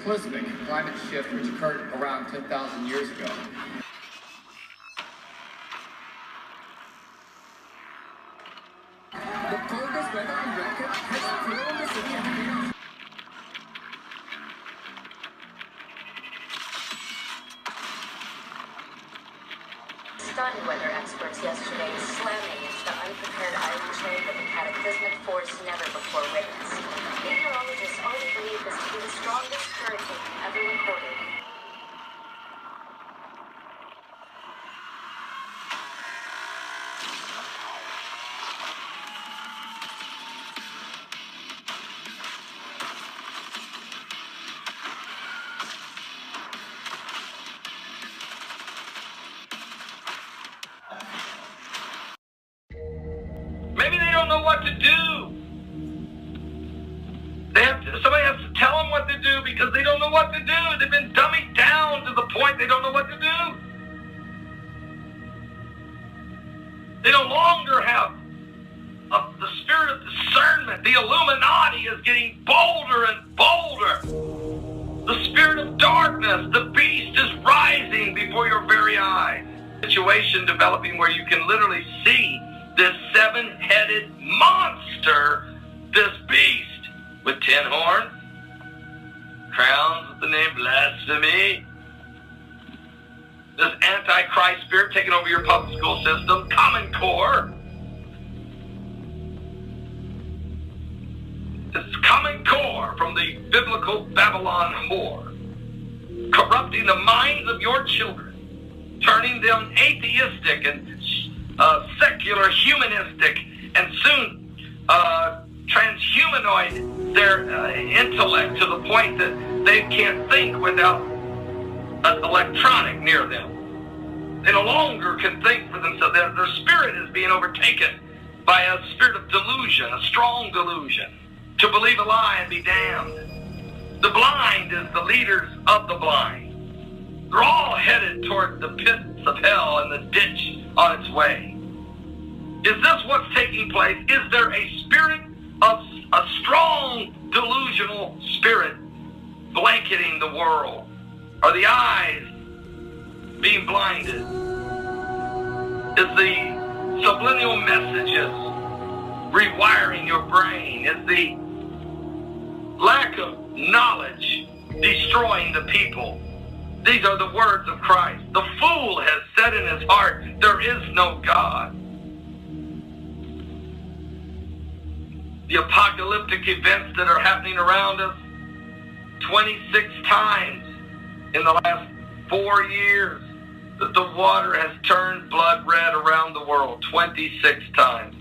cataclysmic climate shift which occurred around 10,000 years ago. The coldest weather on record has thrown the city into chaos. Stunned weather experts yesterday slamming into the unprepared Irishman with a cataclysmic force never before witnessed. Meteorologists already believe this to be the strongest hurricane ever recorded. Maybe they don't know what to do. Somebody has to tell them what to do because they don't know what to do. They've been dumbing down to the point they don't know what to do. They no longer have the spirit of discernment. The Illuminati is getting bolder and bolder. The spirit of darkness, the beast is rising before your very eyes. Situation developing where you can literally see this seven-headed monster, this beast with 10 horns, crowns with the name blasphemy, this antichrist spirit taking over your public school system, Common Core, this Common Core from the biblical Babylon whore, corrupting the minds of your children, turning them atheistic and secular, humanistic, and soon transhumanoid their intellect to the point that they can't think without an electronic near them. They no longer can think for themselves. Their spirit is being overtaken by a spirit of delusion, a strong delusion, to believe a lie and be damned. The blind is the leaders of the blind. They're all headed toward the pits of hell and the ditch on its way. Is this what's taking place? Is there a spirit of a strong delusional spirit blanketing the world? Are the eyes being blinded? Is the subliminal messages rewiring your brain? Is the lack of knowledge destroying the people? These are the words of Christ. The fool has said in his heart, there is no God. The apocalyptic events that are happening around us, 26 times in the last 4 years that the water has turned blood red around the world, 26 times.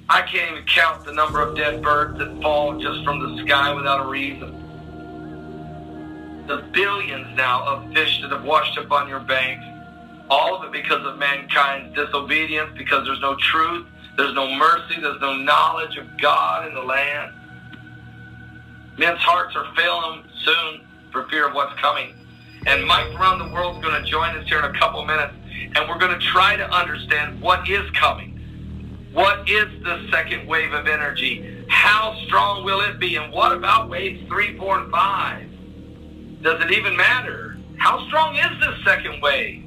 I can't even count the number of dead birds that fall just from the sky without a reason. The billions now of fish that have washed up on your banks, all of it because of mankind's disobedience, because there's no truth, there's no mercy, there's no knowledge of God in the land. Men's hearts are failing them soon for fear of what's coming. And Mike around the world is going to join us here in a couple minutes, and we're going to try to understand what is coming. What is the second wave of energy? How strong will it be? And what about waves 3, 4, and 5? Does it even matter? How strong is this second wave?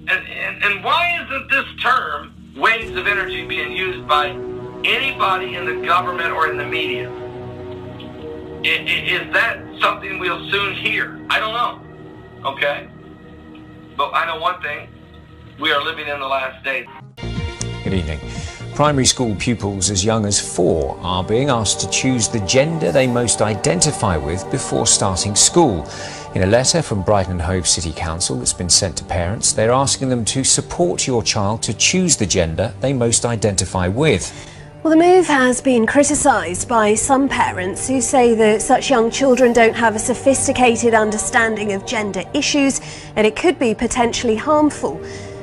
And why isn't this term, waves of energy, being used by anybody in the government or in the media? Is that something we'll soon hear? I don't know. Okay? But I know one thing. We are living in the last days. Good evening. Primary school pupils as young as 4 are being asked to choose the gender they most identify with before starting school. In a letter from Brighton and Hove City Council that's been sent to parents, they're asking them to support your child to choose the gender they most identify with. Well, the move has been criticised by some parents who say that such young children don't have a sophisticated understanding of gender issues and it could be potentially harmful.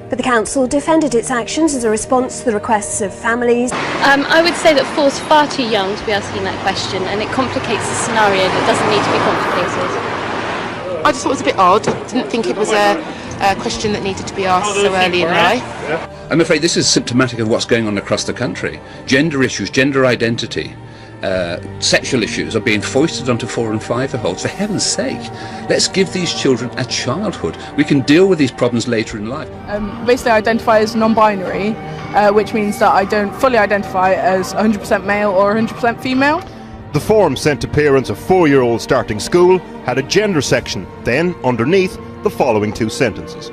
But the council defended its actions as a response to the requests of families. I would say that 4's far too young to be asking that question, and it complicates the scenario that doesn't need to be complicated. I just thought it was a bit odd. Didn't think it was a question that needed to be asked so early in life. I'm afraid this is symptomatic of what's going on across the country. Gender issues, gender identity, sexual issues are being foisted onto 4- and 5-year-olds. For heaven's sake, let's give these children a childhood. We can deal with these problems later in life. Basically, I identify as non-binary, which means that I don't fully identify as 100% male or 100% female. The form sent to parents of 4-year-olds starting school had a gender section, then, underneath, the following 2 sentences.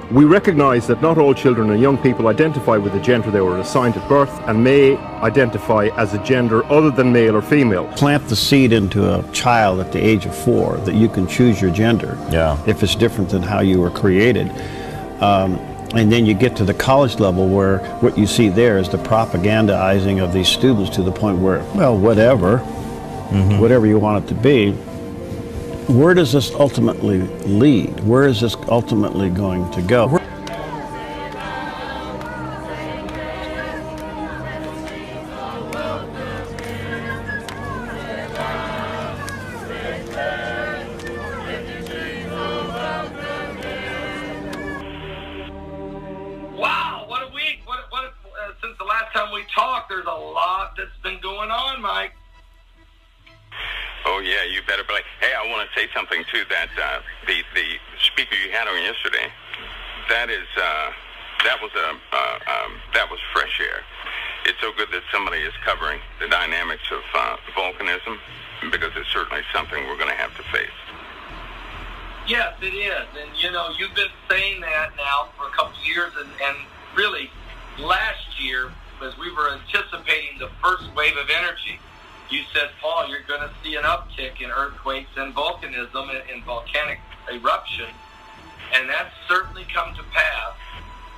We recognise that not all children and young people identify with the gender they were assigned at birth and may identify as a gender other than male or female. Plant the seed into a child at the age of 4 that you can choose your gender if it's different than how you were created. And then you get to the college level where what you see there is the propagandizing of these students to the point where, well, whatever you want it to be. Where does this ultimately lead? Where is this ultimately going to go? Wow, what a week. Since the last time we talked, there's a lot that's been going on, Mike. Oh, yeah, you better believe. Hey, I want to say something, too, that the speaker you had on yesterday, that was fresh air. It's so good that somebody is covering the dynamics of volcanism, because it's certainly something we're going to have to face. Yes, it is. And, you know, you've been saying that now for a couple of years, and really last year, as we were anticipating the first wave of energy, you said, Paul, you're going to see an uptick in earthquakes and volcanism and volcanic eruption, and that's certainly come to pass.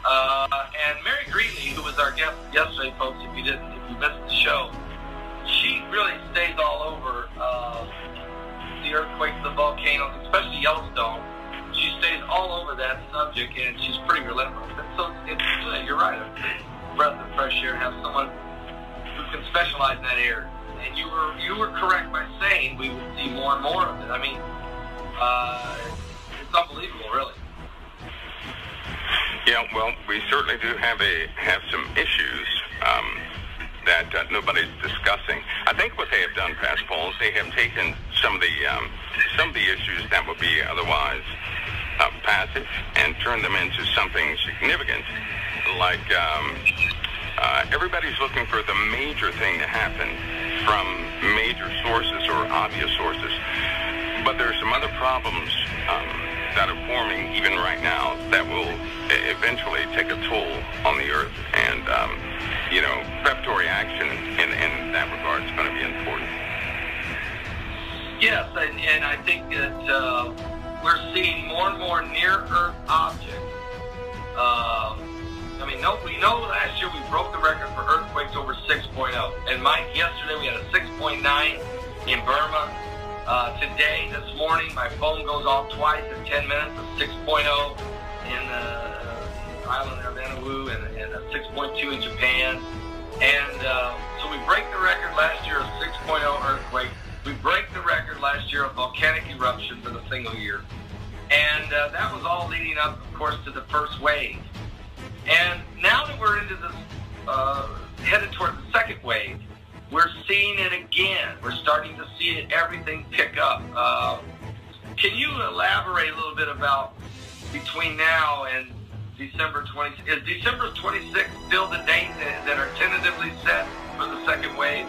And Mary Greeley, who was our guest yesterday, folks, if you missed the show, she really stays all over the earthquakes, the volcanoes, especially Yellowstone. She stays all over that subject, and she's pretty relentless. And so you're right, a breath of fresh air, have someone who can specialize in that area. And you were correct by saying we will see more and more of it. I mean, it's unbelievable, really. Yeah, well, we certainly do have some issues that nobody's discussing. I think what they have done, Pastor Paul, is they have taken some of the issues that would be otherwise passive and turned them into something significant, like everybody's looking for the major thing to happen from major sources or obvious sources. But there are some other problems that are forming even right now that will eventually take a toll on the earth. And, preparatory action in that regard is going to be important. Yes, and I think that we're seeing more and more near-Earth objects. We know last year we broke the record for earthquakes over 6.0. And Mike, yesterday we had a 6.9 in Burma. Today, this morning, my phone goes off twice in 10 minutes, a 6.0 in the island of Vanuatu and a 6.2 in Japan. And so we break the record last year of 6.0 earthquake. We break the record last year of volcanic eruptions in a single year. And that was all leading up, of course, to the first wave. And now that we're into this, headed toward the second wave, we're seeing it again. We're starting to see everything pick up. Can you elaborate a little bit about between now and December 20th? Is December 26th still the date that are tentatively set for the second wave?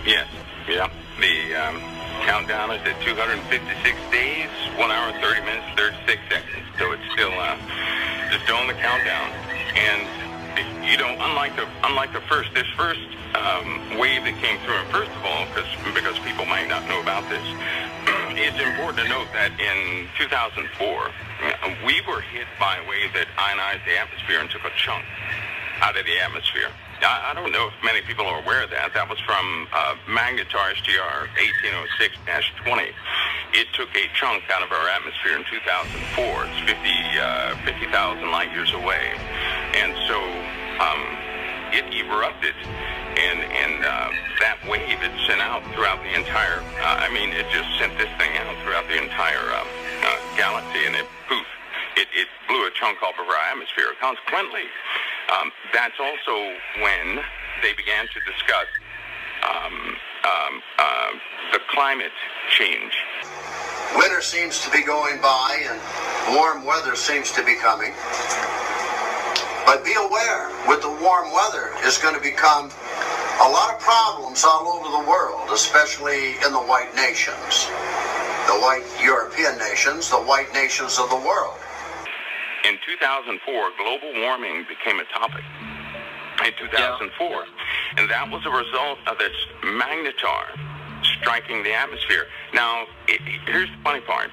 Yes, yeah. The countdown is at 256 days, 1 hour, 30 minutes, 36 seconds. So it's still on the countdown. And unlike the first wave that came through, and first of all, because people might not know about this, it's important to note that in 2004, we were hit by a wave that ionized the atmosphere and took a chunk out of the atmosphere. I don't know if many people are aware of that. That was from Magnetar STR 1806-20. It took a chunk out of our atmosphere in 2004. It's 50,000 light years away. And so it erupted, and that wave it sent out throughout the entire, it just sent this thing out throughout the entire galaxy, and it blew a chunk off of our atmosphere. Consequently, that's also when they began to discuss the climate change. Winter seems to be going by and warm weather seems to be coming. But be aware, with the warm weather, is going to become a lot of problems all over the world, especially in the white nations, the white European nations, the white nations of the world. In 2004, global warming became a topic. In 2004, and that was a result of this magnetar striking the atmosphere. Now, here's the funny part.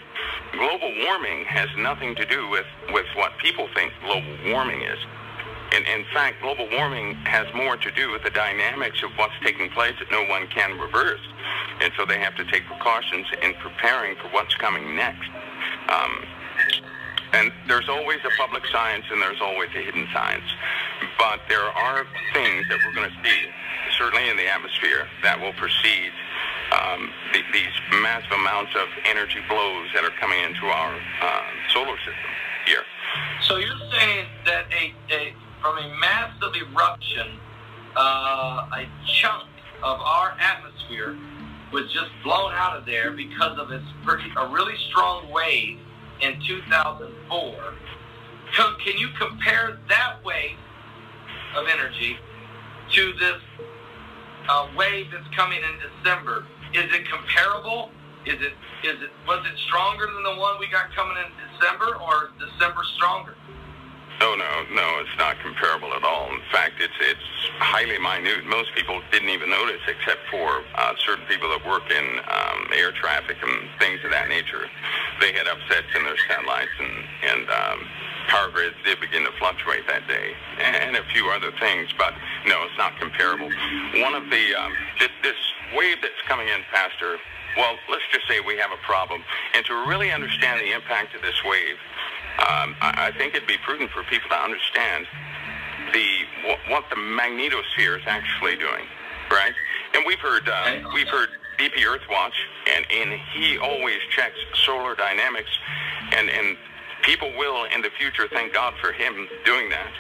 Global warming has nothing to do with what people think global warming is. In fact, global warming has more to do with the dynamics of what's taking place that no one can reverse. And so they have to take precautions in preparing for what's coming next. And there's always a public science and there's always a hidden science. But there are things that we're going to see, certainly in the atmosphere, that will precede these massive amounts of energy blows that are coming into our solar system here. So you're saying that from a massive eruption, a chunk of our atmosphere was just blown out of there because of a really strong wave in 2004. Can you compare that wave of energy to this wave that's coming in December? Is it comparable? Was it stronger than the one we got coming in December, or is December stronger? Oh, no, it's not comparable at all. In fact, it's highly minute. Most people didn't even notice, except for certain people that work in air traffic and things of that nature. They had upsets in their satellites, and power grids did begin to fluctuate that day, and a few other things. But no, it's not comparable. One of the this wave that's coming in faster. Well, let's just say we have a problem, and to really understand the impact of this wave, I think it'd be prudent for people to understand what the magnetosphere is actually doing, right? And we've heard BP Earthwatch, and he always checks solar dynamics, and people will in the future thank God for him doing that,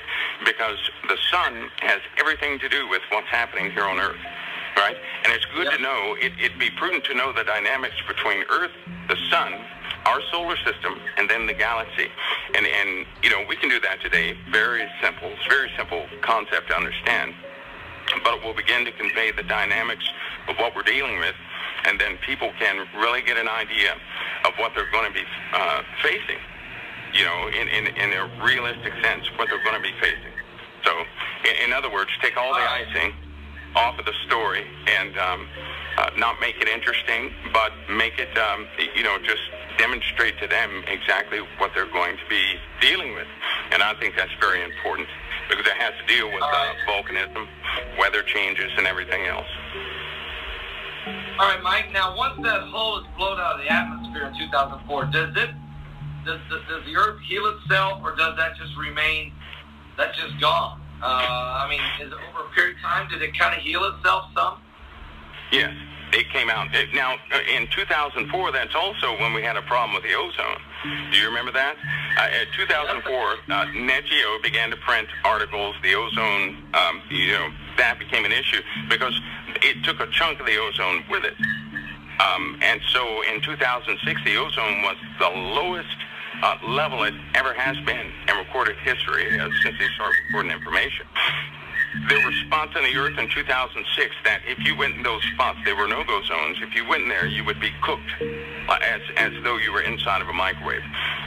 because the sun has everything to do with what's happening here on Earth. Right? And it's good to know, it'd be prudent to know the dynamics between Earth, the sun, our solar system, and then the galaxy. And we can do that today. Very simple. It's a very simple concept to understand. But it will begin to convey the dynamics of what we're dealing with, and then people can really get an idea of what they're going to be facing, in a realistic sense, what they're going to be facing. So, in other words, take all the icing off of the story and not make it interesting, but make it, just demonstrate to them exactly what they're going to be dealing with. And I think that's very important, because it has to deal with volcanism, weather changes, and everything else. All right, Mike. Now, once that hole is blown out of the atmosphere in 2004, does the Earth heal itself, or does that just remain? That's just gone. Is it over a period of time, did it kind of heal itself some? Yes, it came out. Now, in 2004, that's also when we had a problem with the ozone. Do you remember that? In 2004, Net Geo began to print articles. The ozone, that became an issue because it took a chunk of the ozone with it. And so in 2006, the ozone was the lowest level it ever has been in recorded history since they started recording information. There were spots on the Earth in 2006 that if you went in those spots, there were no-go zones. If you went in there, you would be cooked as though you were inside of a microwave,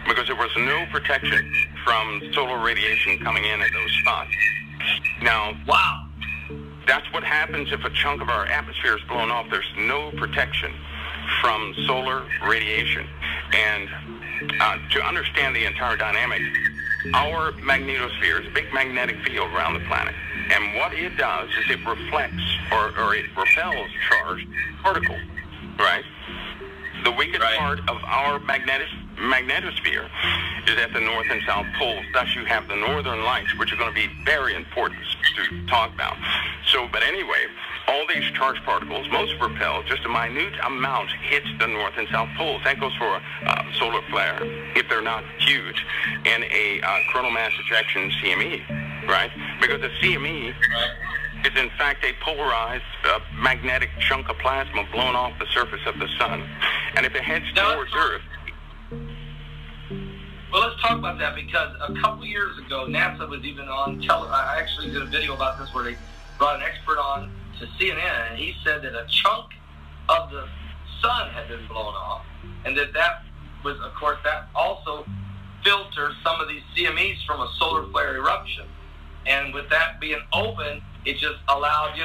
because there was no protection from solar radiation coming in at those spots. Now, wow, that's what happens if a chunk of our atmosphere is blown off. There's no protection from solar radiation. And to understand the entire dynamic, our magnetosphere is a big magnetic field around the planet. And what it does is it reflects or it repels charged particles, right? The weakest part of our magnetosphere is at the north and south poles. Thus, you have the northern lights, which are going to be very important to talk about. So, but anyway, all these charged particles, most repel, just a minute amount hits the north and south poles. That goes for a solar flare, if they're not huge, and a coronal mass ejection, CME, right? Because the CME is in fact a polarized magnetic chunk of plasma blown off the surface of the sun. And if it heads towards Earth... Well, let's talk about that, because a couple years ago, NASA was even on I actually did a video about this where they brought an expert on to CNN, and he said that a chunk of the sun had been blown off, and that was, of course, that also filters some of these CMEs from a solar flare eruption. And with that being open, it just allowed,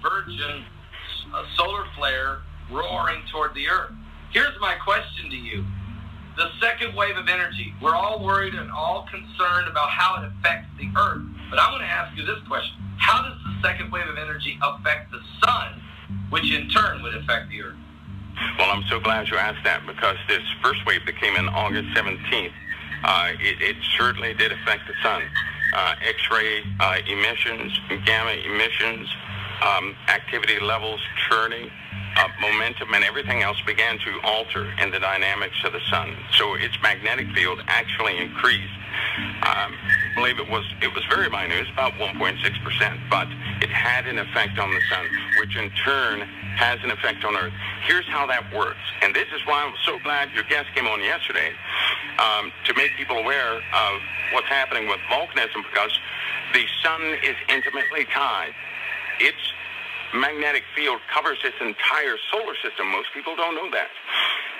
virgin solar flare roaring toward the Earth. Here's my question to you. The second wave of energy, we're all worried and all concerned about how it affects the Earth. But I'm going to ask you this question. How does the second wave of energy affect the sun, which in turn would affect the Earth? Well, I'm so glad you asked that, because this first wave that came in August 17th, it certainly did affect the sun. X-ray emissions, gamma emissions, activity levels churning, momentum, and everything else began to alter in the dynamics of the sun. So its magnetic field actually increased. I believe it was very minute, about 1.6%, but it had an effect on the sun, which in turn has an effect on Earth. Here's how that works, and this is why I'm so glad your guest came on yesterday, to make people aware of what's happening with volcanism, because the sun is intimately tied. Its magnetic field covers its entire solar system. Most people don't know that,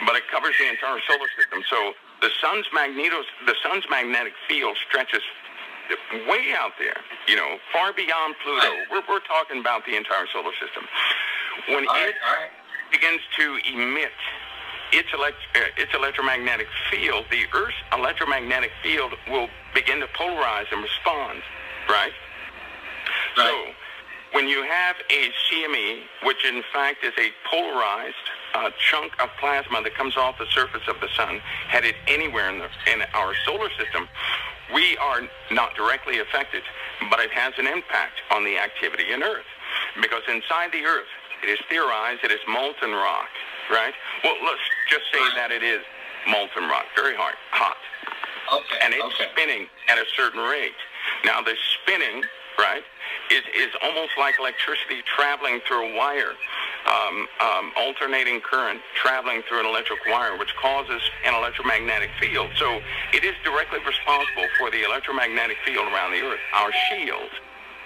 but it covers the entire solar system. So the sun's magnetic field stretches way out there, far beyond Pluto. We're talking about the entire solar system. When it begins to emit its electromagnetic field, the Earth's electromagnetic field will begin to polarize and respond, right? So when you have a CME, which in fact is a polarized chunk of plasma that comes off the surface of the sun, headed anywhere in our solar system, we are not directly affected, but it has an impact on the activity in Earth. Because inside the Earth, it is theorized it is molten rock, right? Well, let's just say that it is molten rock, very hot. Okay. And it's spinning at a certain rate. Now, the spinning, right, is almost like electricity traveling through a wire, alternating current traveling through an electric wire, which causes an electromagnetic field. So it is directly responsible for the electromagnetic field around the Earth. Our shield,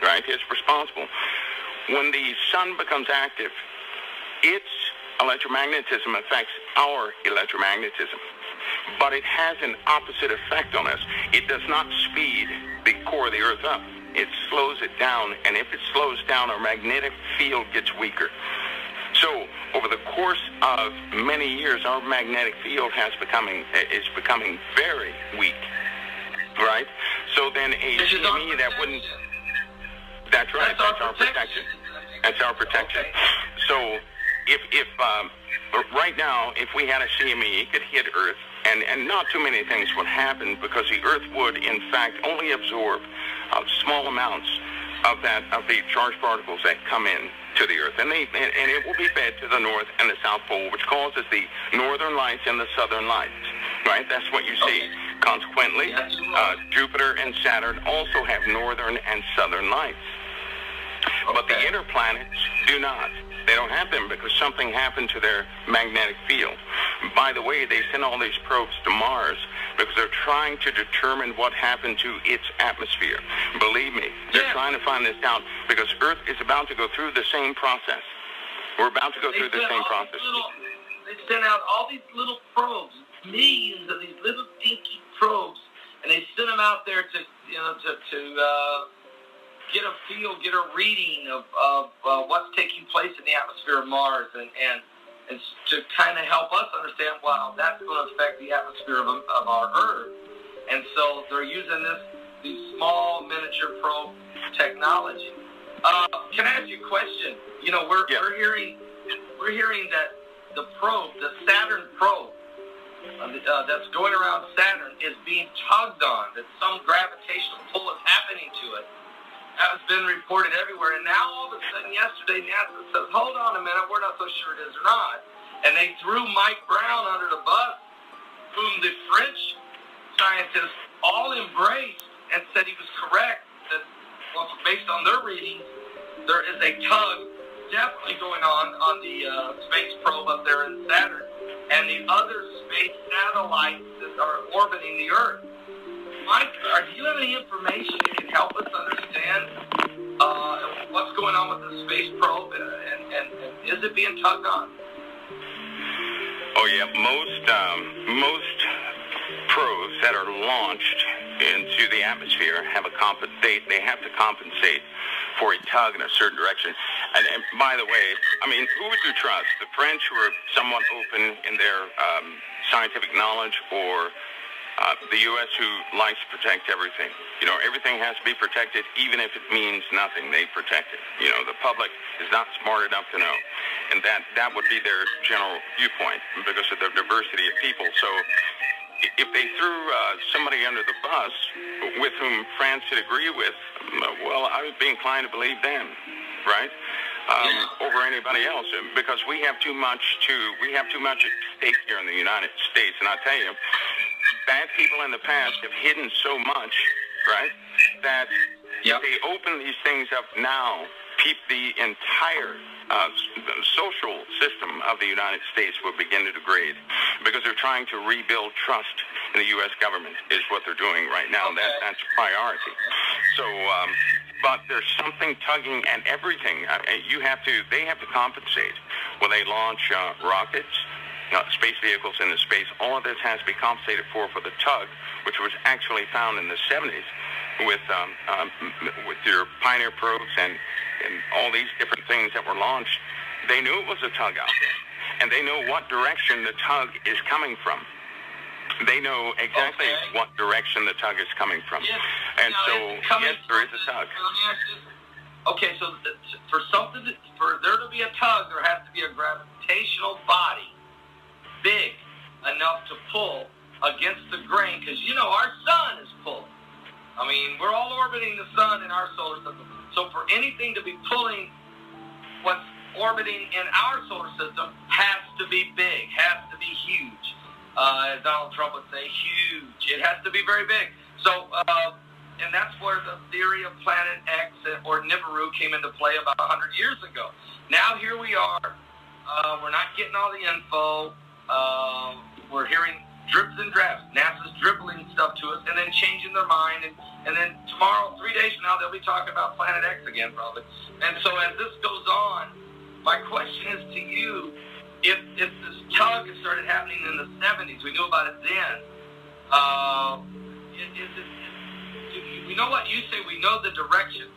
right, is responsible. When the sun becomes active, its electromagnetism affects our electromagnetism. But it has an opposite effect on us. It does not speed the core of the Earth up. It slows it down, and if it slows down, our magnetic field gets weaker. So over the course of many years, our magnetic field is becoming very weak, right? So then a CME that wouldn't... That's right. That's our protection. That's our protection. So if right now, if we had a CME, it could hit Earth, and not too many things would happen, because the Earth would, in fact, only absorb small amounts of the charged particles that come in to the Earth, and it will be fed to the North and the South Pole, which causes the Northern Lights and the Southern Lights. Right? That's what you see. Consequently, Jupiter and Saturn also have Northern and Southern Lights. But the inner planets do not. They don't have them because something happened to their magnetic field. By the way, they send all these probes to Mars because they're trying to determine what happened to its atmosphere. Believe me, they're trying to find this out because Earth is about to go through the same process. We're about to go through the same process. They sent out all these little probes, millions of these little dinky probes, and they sent them out there to get a feel, get a reading of what's taking place in the atmosphere of Mars, and to kind of help us understand, wow, that's going to affect the atmosphere of our Earth. And so they're using these small miniature probe technology. Can I ask you a question? We're hearing that the probe, the Saturn probe, that's going around Saturn is being tugged on, that some gravitational pull is happening to it. That has been reported everywhere, and now all of a sudden yesterday NASA says, hold on a minute, we're not so sure it is or not. And they threw Mike Brown under the bus, whom the French scientists all embraced and said he was correct, that based on their readings, there is a tug definitely going on the space probe up there in Saturn, and the other space satellites that are orbiting the Earth. Mike, do you have any information that can help us understand what's going on with the space probe, and is it being tugged on? Oh yeah, most probes that are launched into the atmosphere have they have to compensate for a tug in a certain direction. And by the way, I mean, who would you trust? The French, who are somewhat open in their scientific knowledge, or the U.S., who likes to protect everything? You know, everything has to be protected, even if it means nothing. They protect it. You know, the public is not smart enough to know, and that would be their general viewpoint because of the diversity of people. So if they threw somebody under the bus with whom France would agree with, well, I would be inclined to believe them, right? Over anybody else, because we have too much at stake here in the United States. And I tell you, bad people in the past have hidden so much, right, that if they open these things up now, the entire social system of the United States will begin to degrade, because they're trying to rebuild trust in the U.S. government is what they're doing right now. Okay. That's priority. So, but there's something tugging at everything. They have to compensate. When they launch rockets, space vehicles into space, all of this has to be compensated for the tug, which was actually found in the 70s with your Pioneer probes and all these different things that were launched. They knew it was a tug out there, and they know what direction the tug is coming from. They know exactly what direction the tug is coming from. Yes. And now, so, yes, there is a tug. Okay, so for there to be a tug, there has to be a gravitational body big enough to pull against the grain, because, you know, our sun is pulling. I mean, we're all orbiting the sun in our solar system. So for anything to be pulling what's orbiting in our solar system has to be big, has to be huge. As Donald Trump would say, huge. It has to be very big. So, and that's where the theory of Planet X or Nibiru came into play about 100 years ago. Now here we are. We're not getting all the info. We're hearing drips and drabs. NASA's dribbling stuff to us and then changing their mind. And then tomorrow, 3 days from now, they'll be talking about Planet X again, probably. And so as this goes on, my question is to you, if this tug has started happening in the 70s, we knew about it then, we know what you say, we know the direction.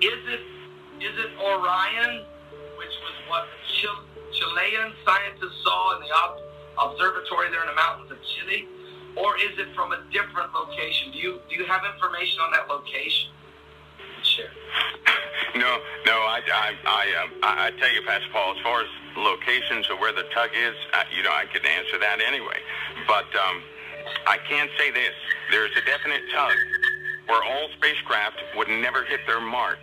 Is it Orion, which was what Chilean scientists saw in the observatory there in the mountains of Chile, or is it from a different location? Do you have information on that location? Sure. No. I tell you, Pastor Paul, as far as locations of where the tug is, I could answer that anyway. But I can say this: there's a definite tug where all spacecraft would never hit their mark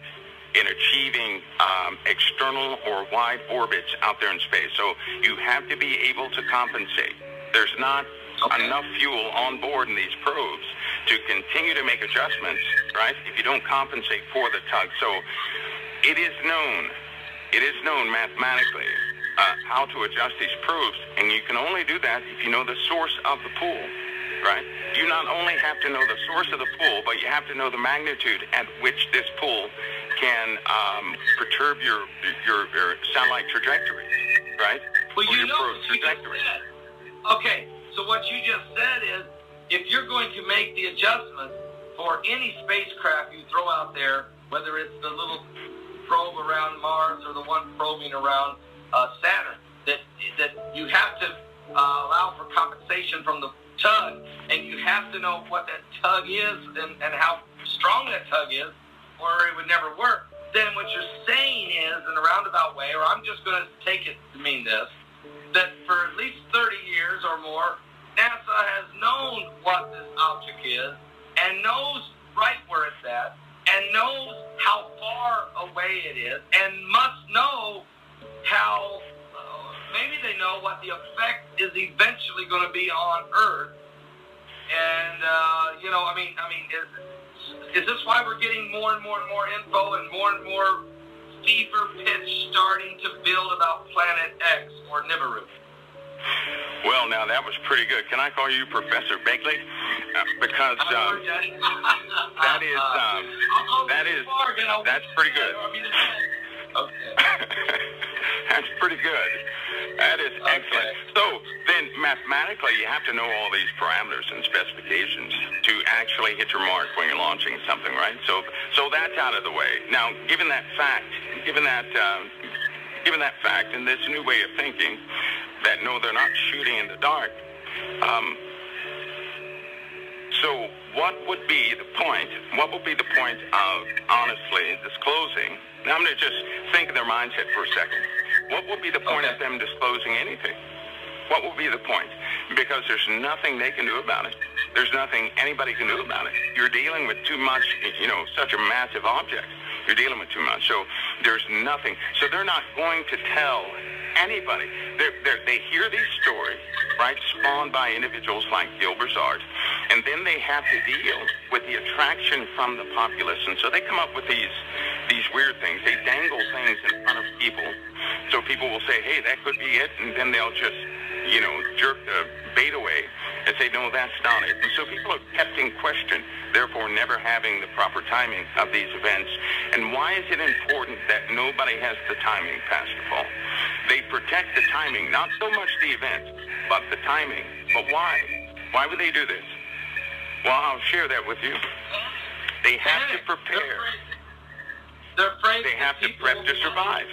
in achieving external or wide orbits out there in space. So you have to be able to compensate. There's not enough fuel on board in these probes to continue to make adjustments, right, if you don't compensate for the tug. So it is known mathematically how to adjust these probes, and you can only do that if you know the source of the pull, right? You not only have to know the source of the pull, but you have to know the magnitude at which this pull can perturb your satellite trajectory, right? Well, you know what you just said. Okay, so what you just said is, if you're going to make the adjustment for any spacecraft you throw out there, whether it's the little probe around Mars or the one probing around Saturn, that you have to allow for compensation from the tug, and you have to know what that tug is and how strong that tug is, or it would never work. Then what you're saying is, in a roundabout way, or I'm just going to take it to mean this, that for at least 30 years or more, NASA has known what this object is and knows right where it's at and knows how far away it is and must know how, maybe they know what the effect is eventually going to be on Earth. And, is this why we're getting more and more and more info and more fever pitch starting to build about Planet X or Nibiru? Well, now that was pretty good. Can I call you Professor Begley? Because that's pretty good. That's pretty good. That is excellent. So then mathematically, you have to know all these parameters and specifications to actually hit your mark when you're launching something, right? So that's out of the way. Now, given that fact, and this new way of thinking, that no, they're not shooting in the dark. So what would be the point? What would be the point of honestly disclosing? Now I'm going to just think of their mindset for a second. What would be the point of them disclosing anything? What would be the point? Because there's nothing they can do about it. There's nothing anybody can do about it. You're dealing with too much, such a massive object. You're dealing with too much. So there's nothing. So they're not going to tell anybody. They hear these stories, right, spawned by individuals like Gil Broussard, and then they have to deal with the attraction from the populace. And so they come up with these weird things. They dangle things in front of people. So people will say, hey, that could be it. And then they'll just, jerk the bait away and say, no, that's not it. And so people are kept in question, therefore never having the proper timing of these events. And why is it important that nobody has the timing, Pastor Paul? They protect the timing, not so much the event, but the timing. But why? Why would they do this? Well, I'll share that with you. They have to prepare. They're afraid. They have to prep to survive.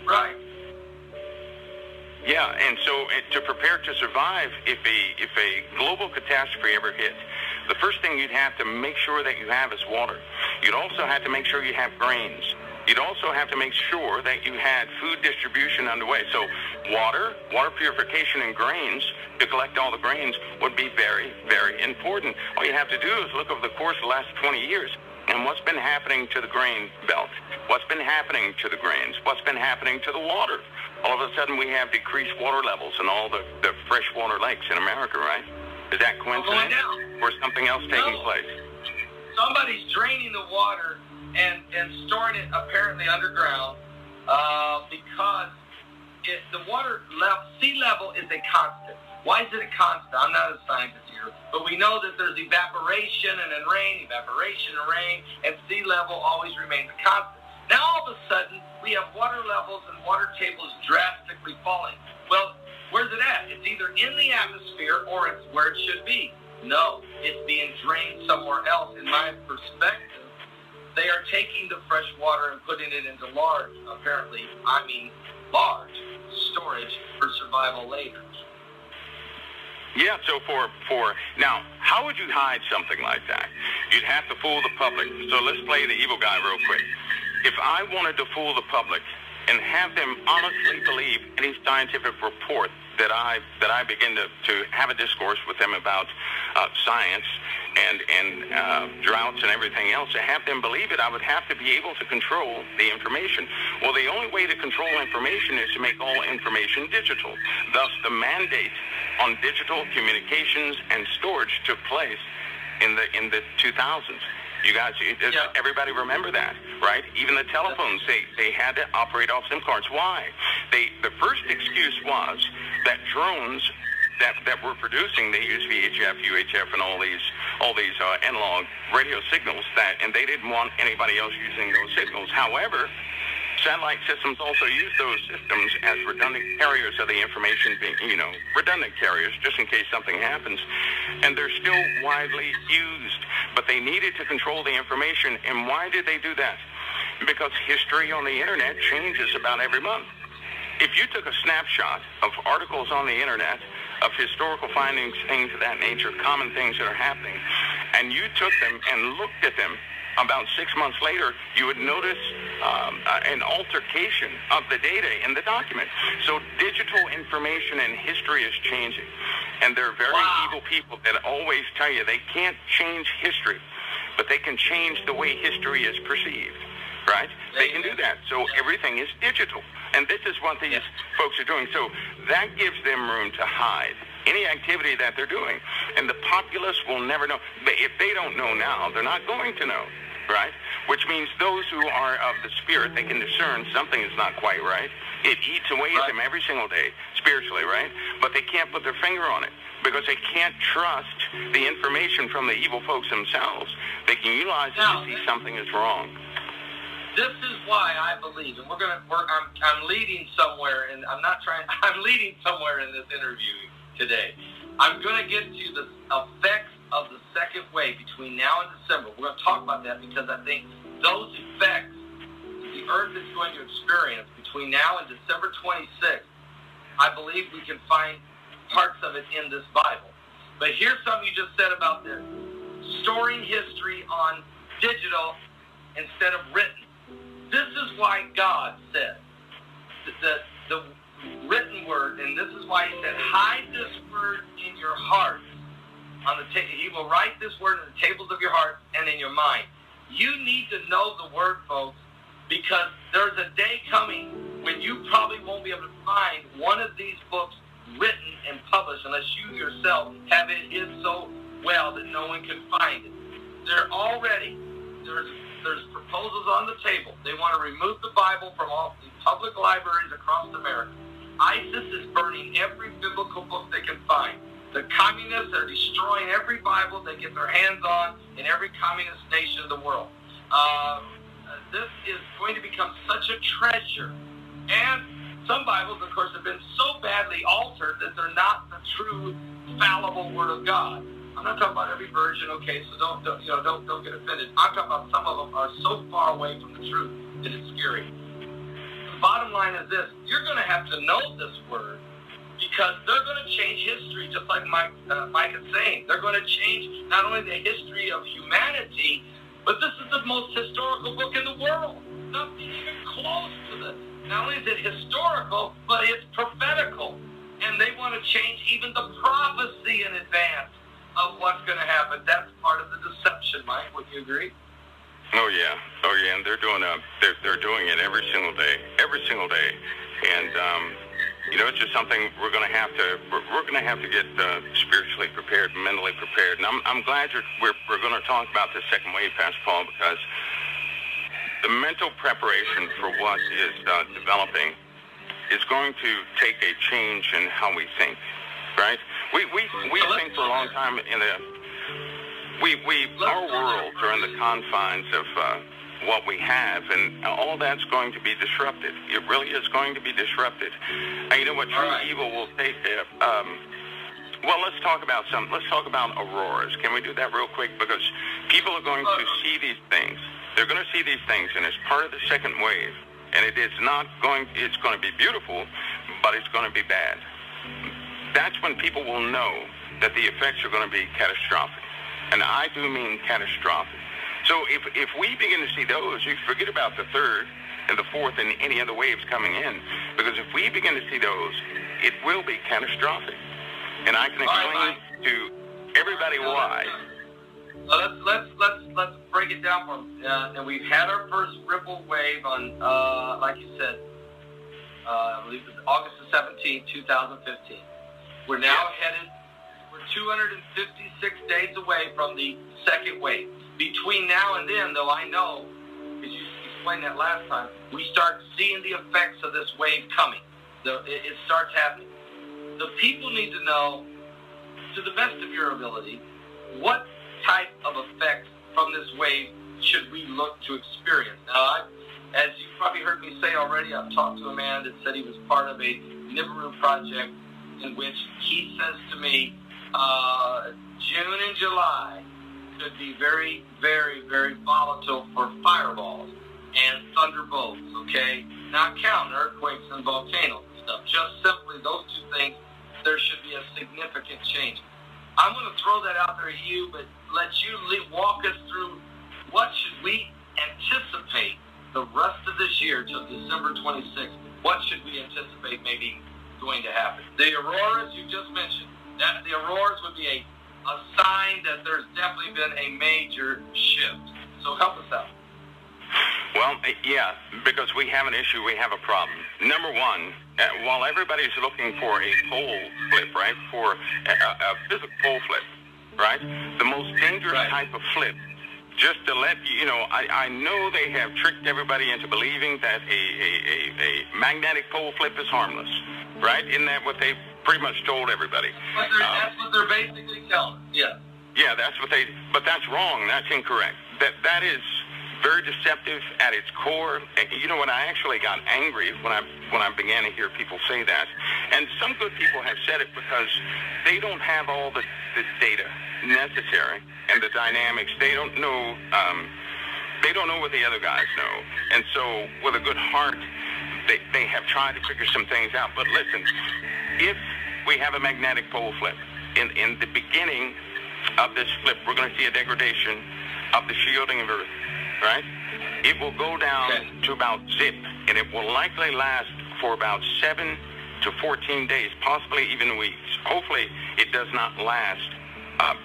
Right. Yeah, and so to prepare to survive, if a global catastrophe ever hit, the first thing you'd have to make sure that you have is water. You'd also have to make sure you have grains. You'd also have to make sure that you had food distribution underway. So water purification, and grains, to collect all the grains, would be very, very important. All you have to do is look over the course of the last 20 years and what's been happening to the grain belt, what's been happening to the grains, what's been happening to the water. All of a sudden we have decreased water levels in all the freshwater lakes in America, right? Is that coincidence or something else taking place? Somebody's draining the water and storing it apparently underground because the water level, sea level is a constant. Why is it a constant? I'm not a scientist here, but we know that there's evaporation and then rain, and sea level always remains a constant. Now all of a sudden we have water levels and water tables drastically falling. Well, where's it at? It's either in the atmosphere or it's where it should be. No, it's being drained somewhere else. In my perspective, they are taking the fresh water and putting it into large storage for survival later. Yeah, so for now, how would you hide something like that? You'd have to fool the public. So let's play the evil guy real quick. If I wanted to fool the public and have them honestly believe any scientific report that I begin to have a discourse with them about science and droughts and everything else, to have them believe it, I would have to be able to control the information. Well, the only way to control information is to make all information digital. Thus, the mandate on digital communications and storage took place in the 2000s. You guys, everybody remember that, right? Even the telephones, they had to operate off SIM cards. Why? The first excuse was that drones that were producing, they used VHF, UHF, and all these analog radio signals, and they didn't want anybody else using those signals. However, satellite systems also use those systems as redundant carriers of the information, redundant carriers, just in case something happens. And they're still widely used, but they needed to control the information. And why did they do that? Because history on the internet changes about every month. If you took a snapshot of articles on the internet, of historical findings, things of that nature, common things that are happening, and you took them and looked at them, about 6 months later, you would notice an altercation of the data in the document. So digital information and history is changing. And there are very evil people that always tell you they can't change history, but they can change the way history is perceived, right? They can do that. So everything is digital. And this is what these folks are doing. So that gives them room to hide any activity that they're doing. And the populace will never know. If they don't know now, they're not going to know. Right? which means those who are of the Spirit, they can discern something is not quite right. It eats away at them every single day, spiritually, right? But they can't put their finger on it because they can't trust the information from the evil folks themselves. They can utilize it to see something is wrong. This is why I believe, and I'm leading somewhere, and I'm leading somewhere in this interview today. I'm going to get to the effects of the second wave between now and December. We're going to talk about that because I think those effects that the earth is going to experience between now and December 26th, I believe we can find parts of it in this Bible. But here's something you just said about this. Storing history on digital instead of written. This is why God said that the written word, and this is why he said, hide this word in your heart. He will write this word in the tables of your heart and in your mind. You need to know the word, folks, because there's a day coming when you probably won't be able to find one of these books written and published unless you yourself have it hid so well that no one can find it. There's proposals on the table. They want to remove the Bible from all the public libraries across America. ISIS is burning every biblical book they can find. The communists are destroying every Bible they get their hands on in every communist nation in the world. This is going to become such a treasure. And some Bibles, of course, have been so badly altered that they're not the true fallible Word of God. I'm not talking about every version, okay, so don't get offended. I'm talking about some of them are so far away from the truth that it's scary. The bottom line is this: you're going to have to know this word because they're going to change history, just like Mike is saying. They're going to change not only the history of humanity, but this is the most historical book in the world. Nothing even close to this. Not only is it historical, but it's prophetical. And they want to change even the prophecy in advance of what's going to happen. That's part of the deception, Mike. Would you agree? Oh yeah, and they're doing it every single day, and it's just something we're going to have to get spiritually prepared, mentally prepared. And I'm glad we're going to talk about the second wave, Pastor Paul, because the mental preparation for what is developing is going to take a change in how we think. Right? We think for a long time our worlds are in the confines of what we have, and all that's going to be disrupted. It really is going to be disrupted. And you know what? True evil will take. Well, let's talk about auroras. Can we do that real quick? Because people are going to see these things. They're going to see these things, and it's part of the second wave. And it's going to be beautiful, but it's going to be bad. That's when people will know that the effects are going to be catastrophic. And I do mean catastrophic. So if we begin to see those, you forget about the third and the fourth and any other waves coming in. Because if we begin to see those, it will be catastrophic. And I can explain to everybody why. Let's break it down for them. And we've had our first ripple wave on, like you said, I believe it was August the 17th, 2015. We're now we're 256 days away from the second wave. Between now and then, though, I know, as you explained that last time, we start seeing the effects of this wave coming. It starts happening. The people need to know, to the best of your ability, what type of effects from this wave should we look to experience. Now, as you probably heard me say already, I've talked to a man that said he was part of a Nibiru project in which he says to me, June and July could be very, very, very volatile for fireballs and thunderbolts, okay? Not counting earthquakes and volcanoes and stuff. Just simply those two things, there should be a significant change. I'm going to throw that out there to you, but let you walk us through what should we anticipate the rest of this year till December 26th. What should we anticipate maybe going to happen? The auroras you just mentioned, that the auroras would be a sign that there's definitely been a major shift. So help us out. Well, yeah, because we have an issue, we have a problem. Number one, while everybody's looking for a pole flip, right, for a physical pole flip, right, the most dangerous type of flip just to let you know, I know they have tricked everybody into believing that a magnetic pole flip is harmless, right? Isn't that what they pretty much told everybody? That's what they're basically telling us, yeah. Yeah, but that's wrong. That's incorrect. That is very deceptive at its core. You know what? I actually got angry when I began to hear people say that. And some good people have said it because they don't have all the data necessary and the dynamics. They don't know. They don't know what the other guys know. And so, with a good heart, they have tried to figure some things out. But listen, if we have a magnetic pole flip in the beginning of this flip, we're going to see a degradation of the shielding of Earth. Right? It will go down to about zip, and it will likely last for about 7 to 14 days, possibly even weeks. Hopefully, it does not last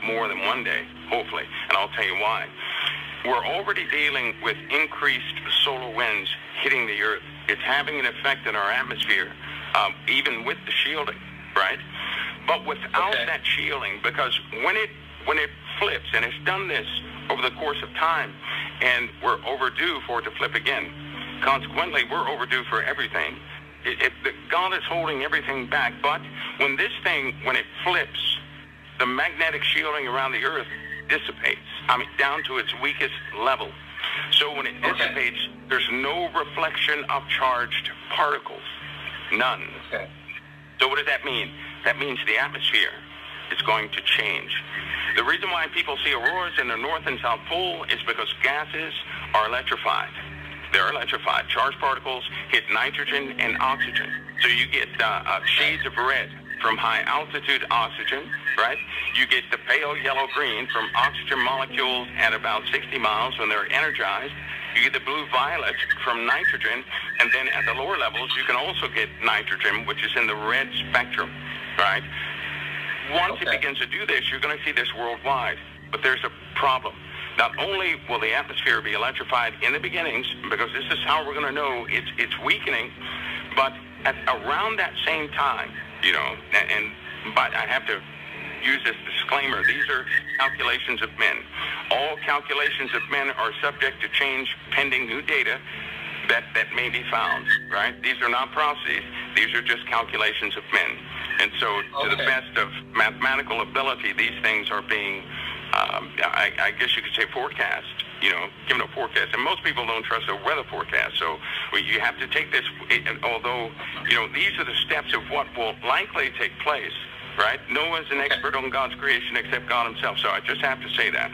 more than one day, hopefully, and I'll tell you why. We're already dealing with increased solar winds hitting the Earth. It's having an effect in our atmosphere, even with the shielding, right? But without that shielding, because when it flips, and it's done this over the course of time, and we're overdue for it to flip again. Consequently, we're overdue for everything. God is holding everything back, but when it flips, the magnetic shielding around the Earth dissipates, down to its weakest level. So when it dissipates, there's no reflection of charged particles, none. So what does that mean? That means the atmosphere is going to change. The reason why people see auroras in the North and South Pole is because gases are electrified. They're electrified. Charged particles hit nitrogen and oxygen. So you get shades of red from high altitude oxygen, right? You get the pale yellow-green from oxygen molecules at about 60 miles when they're energized. You get the blue-violet from nitrogen, and then at the lower levels, you can also get nitrogen, which is in the red spectrum, right? Once it begins to do this, you're going to see this worldwide. But there's a problem. Not only will the atmosphere be electrified in the beginnings, because this is how we're going to know it's weakening, but at around that same time, you know, but I have to use this disclaimer, these are calculations of men. All calculations of men are subject to change pending new data that may be found, right? These are not prophecies. These are just calculations of men. And so, to the best of mathematical ability, these things are being, I guess you could say, forecast, you know, given a forecast. And most people don't trust a weather forecast. So you have to take this, although, you know, these are the steps of what will likely take place, right? No one's an expert on God's creation except God himself. So I just have to say that.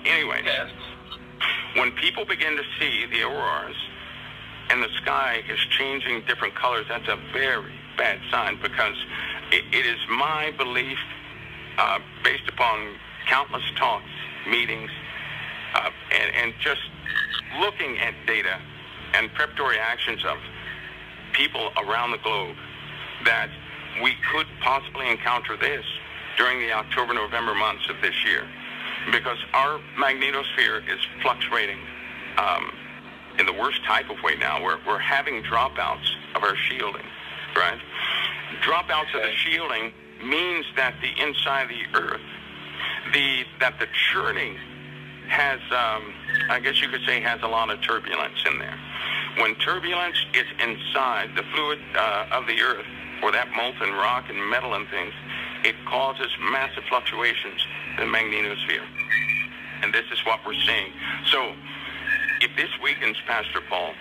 Anyway, when people begin to see the auroras and the sky is changing different colors, that's a very bad sign, because it is my belief, based upon countless talks, meetings, and just looking at data and preparatory actions of people around the globe, that we could possibly encounter this during the October-November months of this year, because our magnetosphere is fluctuating in the worst type of way now. We're having dropouts of our shielding, right? Dropouts of the shielding means that the inside of the Earth, that the churning has, I guess you could say, has a lot of turbulence in there. When turbulence is inside the fluid of the Earth, or that molten rock and metal and things, it causes massive fluctuations in the magnetosphere. And this is what we're seeing. So, if this weakens, Pastor Paul,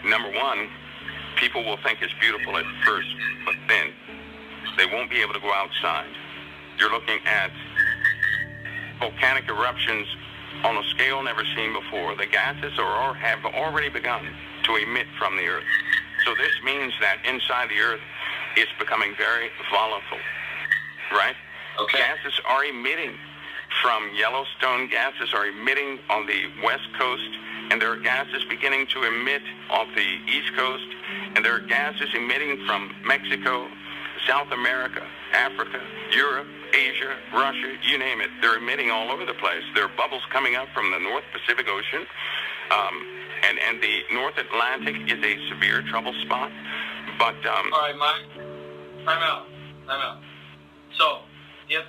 number one, people will think it's beautiful at first, but then they won't be able to go outside. You're looking at volcanic eruptions on a scale never seen before. The gases have already begun to emit from the Earth. So this means that inside the Earth is becoming very volatile, right? Gases are emitting from Yellowstone. Gases are emitting on the West Coast, and there are gases beginning to emit off the East Coast, and there are gases emitting from Mexico, South America, Africa, Europe, Asia, Russia, you name it. They're emitting all over the place. There are bubbles coming up from the North Pacific Ocean, and the North Atlantic is a severe trouble spot. But all right, Mike, time out. So if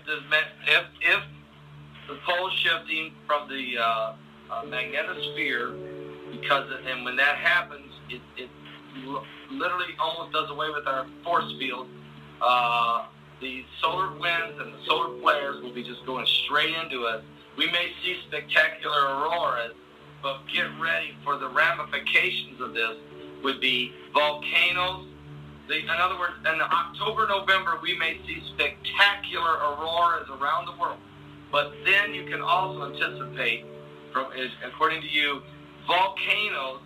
the pole shifting from the magnetosphere, and when that happens, it literally almost does away with our force field. The solar winds and the solar flares will be just going straight into us. We may see spectacular auroras, but get ready for the ramifications of this would be volcanoes. In other words, in October, November, we may see spectacular auroras around the world. But then you can also anticipate, according to you, volcanoes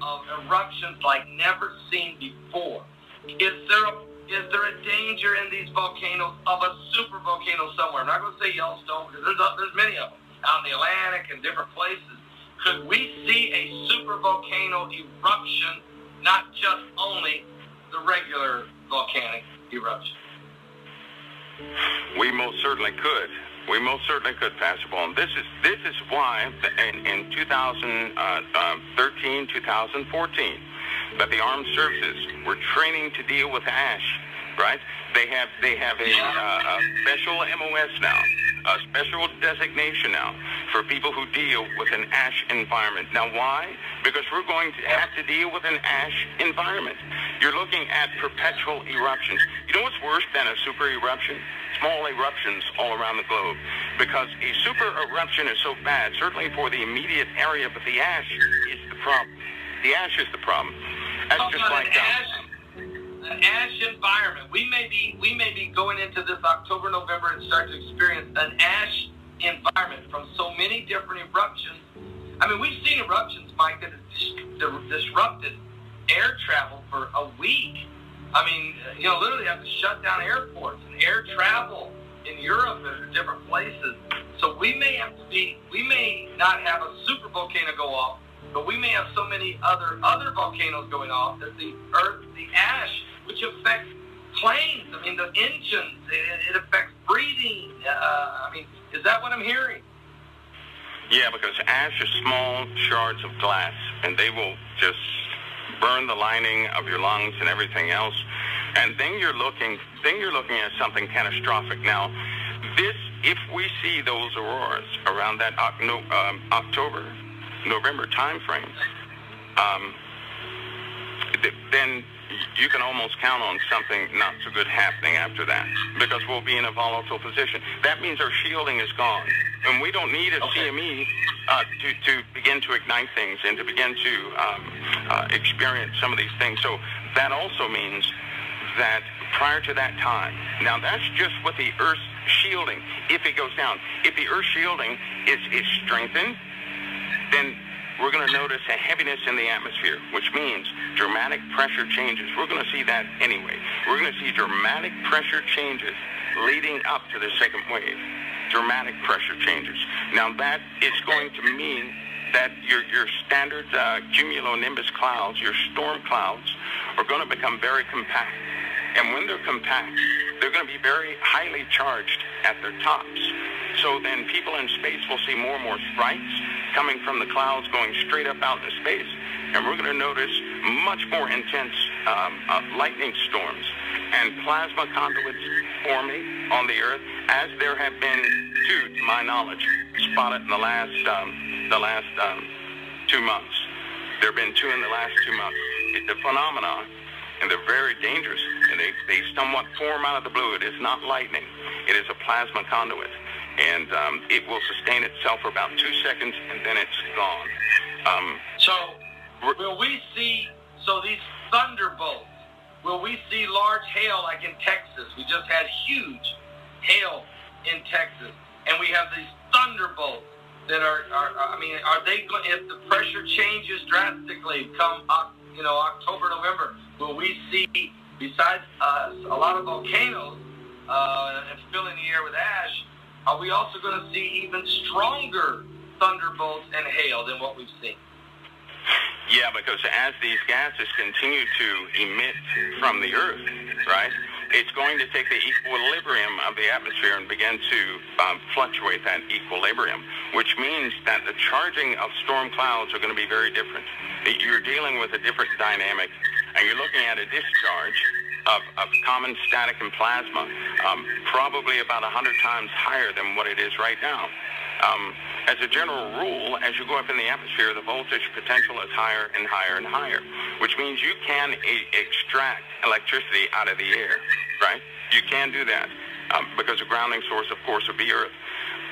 of eruptions like never seen before. Is there a danger in these volcanoes of a super volcano somewhere? I'm not going to say Yellowstone, because there's many of them out in the Atlantic and different places. Could we see a super volcano eruption, not just only the regular volcanic eruption? We most certainly could. We most certainly could, Pastor Paul. And this is why in 2013, 2014, that the armed services were training to deal with ash, right? They have a special MOS now, a special designation now for people who deal with an ash environment. Now, why? Because we're going to have to deal with an ash environment. You're looking at perpetual eruptions. You know what's worse than a super eruption? Small eruptions all around the globe. Because a super eruption is so bad, certainly for the immediate area, but the ash is the problem. The ash is the problem. That's just like an ash environment. We may be going into this October, November and start to experience an ash environment from so many different eruptions. I mean, we've seen eruptions, Mike, that have disrupted air travel for a week. I mean, literally have to shut down airports and air travel in Europe and different places. So we may not have a super volcano go off, but we may have so many other volcanoes going off that the ash, which affects planes, I mean, the engines, it affects breathing. I mean, is that what I'm hearing? Yeah, because ash is small shards of glass, and they will just burn the lining of your lungs and everything else. And then you're looking at something catastrophic. Now, if we see those auroras around that October, November time frame, then you can almost count on something not so good happening after that, because we'll be in a volatile position. That means our shielding is gone, and we don't need a CME to begin to ignite things and to begin to experience some of these things. So that also means that prior to that time, now that's just with the Earth's shielding, if it goes down. If the Earth's shielding is strengthened, then we're going to notice a heaviness in the atmosphere, which means dramatic pressure changes. We're going to see that anyway. We're going to see dramatic pressure changes leading up to the second wave. Dramatic pressure changes. Now that is going to mean that your standard cumulonimbus clouds, your storm clouds, are going to become very compact. And when they're compact, they're going to be very highly charged at their tops. So then people in space will see more and more strikes coming from the clouds going straight up out into space. And we're going to notice much more intense lightning storms and plasma conduits forming on the Earth, as there have been two, to my knowledge, spotted in the last 2 months. There have been two in the last 2 months. It's a phenomenon, and they're very dangerous, and they somewhat form out of the blue. It is not lightning. It is a plasma conduit, and it will sustain itself for about 2 seconds, and then it's gone. Will we see, these thunderbolts, will we see large hail like in Texas? We just had huge hail in Texas, and we have these thunderbolts that are they going, if the pressure changes drastically come October, November, will we see, besides a lot of volcanoes and filling the air with ash, are we also going to see even stronger thunderbolts and hail than what we've seen? Yeah, because as these gases continue to emit from the Earth, right, it's going to take the equilibrium of the atmosphere and begin to fluctuate that equilibrium, which means that the charging of storm clouds are going to be very different. You're dealing with a different dynamic, and you're looking at a discharge of common static and plasma, probably about 100 times higher than what it is right now. As a general rule, as you go up in the atmosphere, the voltage potential is higher and higher and higher, which means you can extract electricity out of the air, right? You can do that because the grounding source, of course, would be Earth.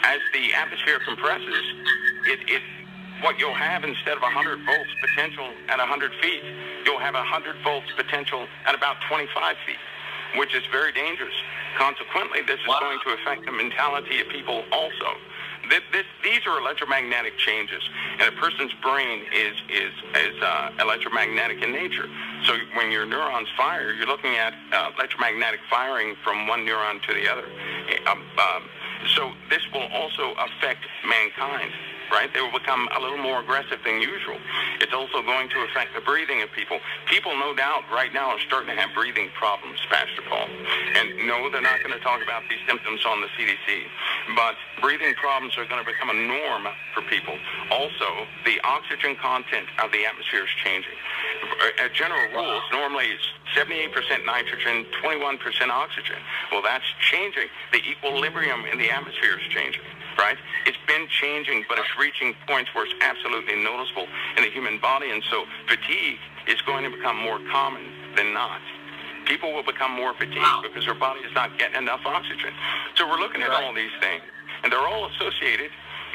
As the atmosphere compresses, what you'll have instead of 100 volts potential at 100 feet, you'll have 100 volts potential at about 25 feet, which is very dangerous. Consequently, this is going to affect the mentality of people also. These are electromagnetic changes, and a person's brain is electromagnetic in nature. So when your neurons fire, you're looking at electromagnetic firing from one neuron to the other. So this will also affect mankind, right? They will become a little more aggressive than usual. It's also going to affect the breathing of people. People, no doubt, right now are starting to have breathing problems, Pastor Paul. And no, they're not going to talk about these symptoms on the CDC. But breathing problems are going to become a norm for people. Also, the oxygen content of the atmosphere is changing. At general rules, normally it's 78% nitrogen, 21% oxygen. Well, that's changing. The equilibrium in the atmosphere is changing. Right? It's been changing, but it's reaching points where it's absolutely noticeable in the human body, and so fatigue is going to become more common than not. People will become more fatigued because their body is not getting enough oxygen. So we're looking at all these things, and they're all associated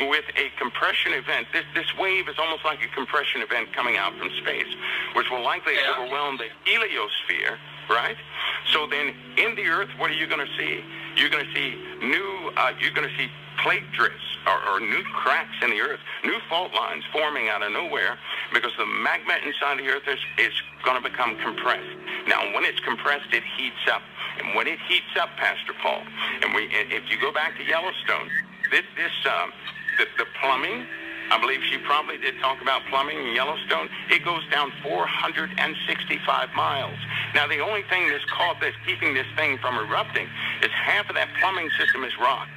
with a compression event. This wave is almost like a compression event coming out from space, which will likely overwhelm the heliosphere, right? So then in the Earth, what are you going to see? You're going to see plate drifts or new cracks in the Earth, new fault lines forming out of nowhere because the magma inside the Earth is going to become compressed. Now, when it's compressed, it heats up. And when it heats up, Pastor Paul, and if you go back to Yellowstone, the plumbing, I believe she probably did talk about plumbing in Yellowstone. It goes down 465 miles. Now, the only thing that's keeping this thing from erupting is half of that plumbing system is rock.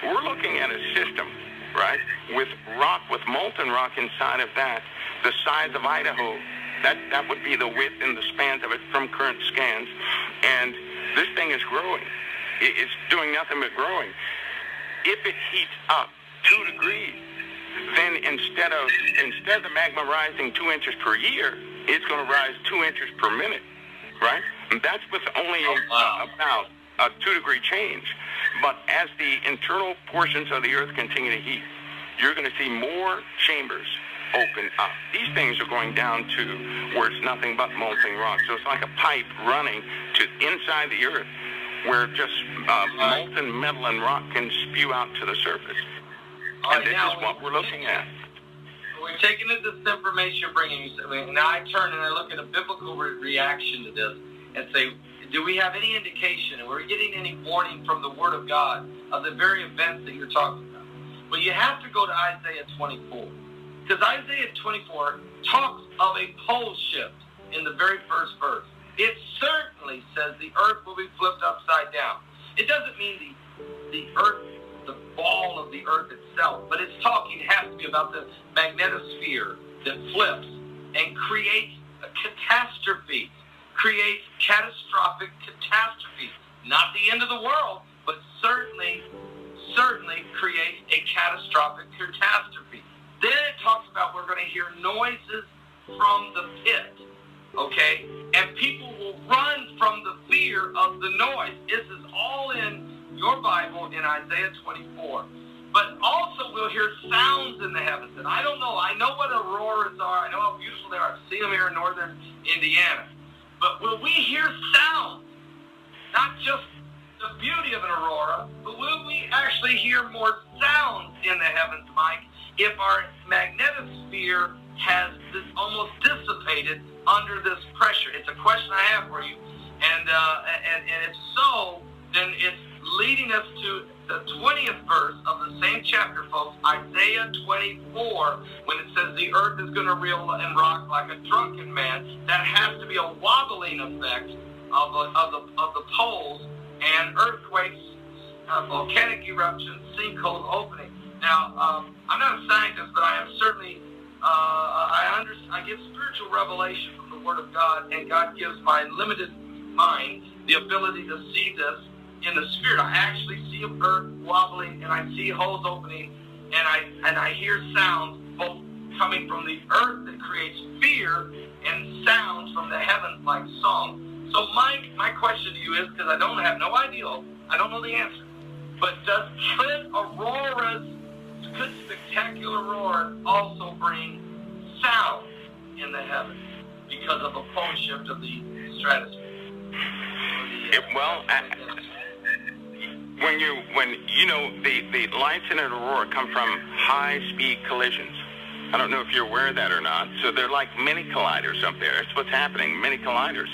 We're looking at a system, right, with rock, with molten rock inside of that, the size of Idaho. That would be the width and the spans of it from current scans. And this thing is growing. It's doing nothing but growing. If it heats up 2 degrees, then instead of the magma rising 2 inches per year, it's going to rise 2 inches per minute, right? And that's with only about a 2-degree change. But as the internal portions of the Earth continue to heat, you're going to see more chambers open up. These things are going down to where it's nothing but molten rock. So it's like a pipe running to inside the Earth where just molten metal and rock can spew out to the surface. And this is what we're looking at. We're taking this information you're bringing. Now I turn and I look at a biblical reaction to this and say, do we have any indication, and we're getting any warning from the Word of God of the very events that you're talking about? Well, you have to go to Isaiah 24. Because Isaiah 24 talks of a pole shift in the very first verse. It certainly says the earth will be flipped upside down. It doesn't mean the earth, the ball of the earth itself, but it's talking, it has to be about the magnetosphere that flips and creates a catastrophe. Creates catastrophic catastrophe. Not the end of the world, but certainly creates a catastrophic catastrophe. Then it talks about we're going to hear noises from the pit, okay? And people will run from the fear of the noise. This is all in your Bible in Isaiah 24. But also we'll hear sounds in the heavens. And I don't know. I know what auroras are. I know how beautiful they are. I've seen them here in northern Indiana. But will we hear sound? Not just the beauty of an aurora, but will we actually hear more sounds in the heavens, Mike, if our magnetosphere has almost dissipated under this pressure? It's a question I have for you. And if so, then it's leading us to the 20th verse of the same chapter, folks, Isaiah 24, when it says the earth is going to reel and rock like a drunken man. That has to be a wobbling effect of the poles and earthquakes, volcanic eruptions, sinkholes opening. Now, I'm not a scientist, but I am certainly, I get spiritual revelation from the Word of God, and God gives my limited mind the ability to see this in the spirit. I actually see earth wobbling, and I see holes opening, and I hear sounds both coming from the earth that creates fear and sounds from the heavens like song. So my question to you is, because I don't have no idea, I don't know the answer, but could spectacular roars also bring sound in the heavens because of a pole shift of the stratosphere? The lights in an aurora come from high-speed collisions. I don't know if you're aware of that or not. So they're like mini colliders up there. That's what's happening, mini colliders,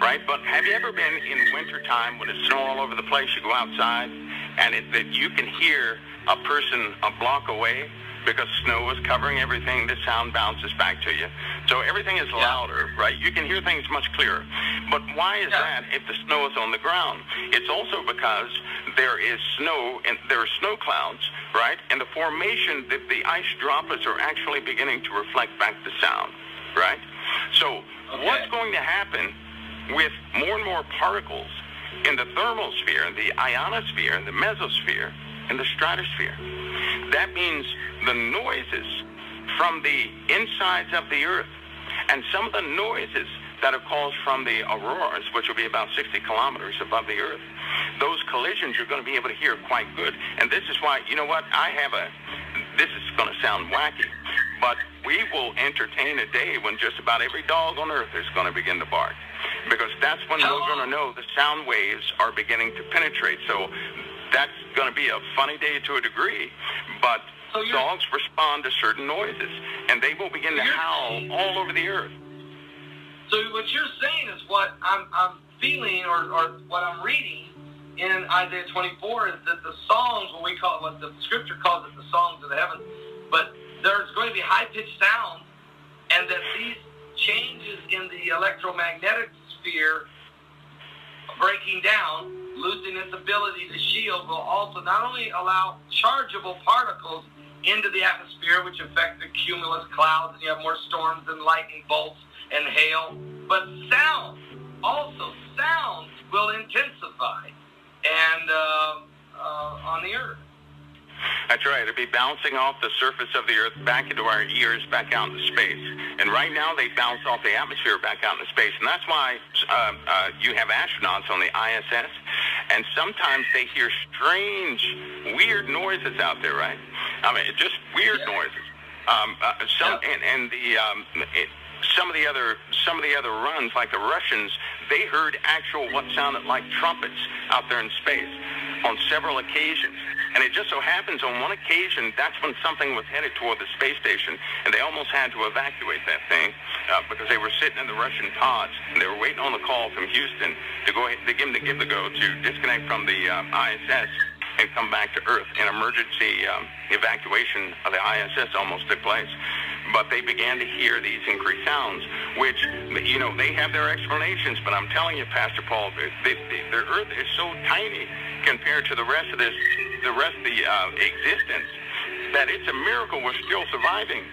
right? But have you ever been in wintertime when it's snow all over the place? You go outside and that you can hear a person a block away because snow is covering everything. The sound bounces back to you. So everything is louder, right? You can hear things much clearer. But why is that if the snow is on the ground? It's also because there is snow and there are snow clouds, right? And the formation that the ice droplets are actually beginning to reflect back the sound, right? So what's going to happen with more and more particles in the thermosphere, the ionosphere, the mesosphere, and the stratosphere? That means the noises from the insides of the earth and some of the noises that are caused from the auroras, which will be about 60 kilometers above the earth, those collisions you're going to be able to hear quite good. And this is why, you know what, this is going to sound wacky, but we will entertain a day when just about every dog on earth is going to begin to bark, because that's when we're going to know the sound waves are beginning to penetrate. So that's going to be a funny day to a degree, but dogs respond to certain noises, and they will begin to howl all over the earth. So what you're saying is what I'm feeling, or what I'm reading in Isaiah 24, is that the songs, what the scripture calls it, the songs of the heavens, but there's going to be high-pitched sounds, and that these changes in the electromagnetic sphere breaking down, losing its ability to shield, will also not only allow chargeable particles into the atmosphere, which affect the cumulus clouds, and you have more storms and lightning bolts and hail, but sounds will intensify and on the earth. That's right. It'll be bouncing off the surface of the earth back into our ears, back out into space. And right now they bounce off the atmosphere back out into space. And that's why you have astronauts on the ISS, and sometimes they hear strange, weird noises out there, right? I mean, just weird noises. Some of the other runs, like the Russians, they heard actual what sounded like trumpets out there in space on several occasions. And it just so happens on one occasion, that's when something was headed toward the space station, and they almost had to evacuate that thing because they were sitting in the Russian pods, and they were waiting on the call from Houston to go ahead, to give the go to disconnect from the ISS and come back to Earth. An emergency evacuation of the ISS almost took place. But they began to hear these increased sounds, which, you know, they have their explanations, but I'm telling you, Pastor Paul, the Earth is so tiny compared to the rest of the existence, that it's a miracle we're still surviving.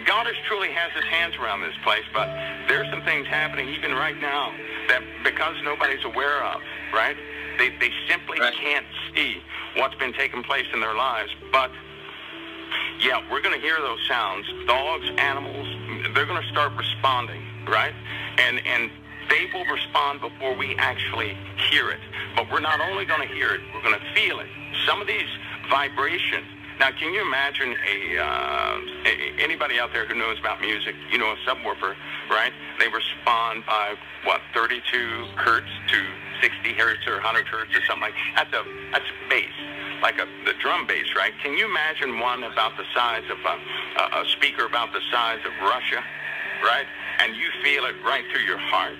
God truly has his hands around this place, but there's some things happening even right now that, because nobody's aware of, right? They simply can't see what's been taking place in their lives. But yeah, we're going to hear those sounds. Dogs, animals, they're going to start responding, right? And they will respond before we actually hear it. But we're not only going to hear it, we're going to feel it. Some of these vibrations. Now, can you imagine anybody out there who knows about music, you know, a subwoofer, right? They respond by, 32 hertz to 60 hertz or 100 hertz or something like that. That's bass, like the drum bass, right? Can you imagine one about the size of a speaker about the size of Russia, right? And you feel it right through your heart.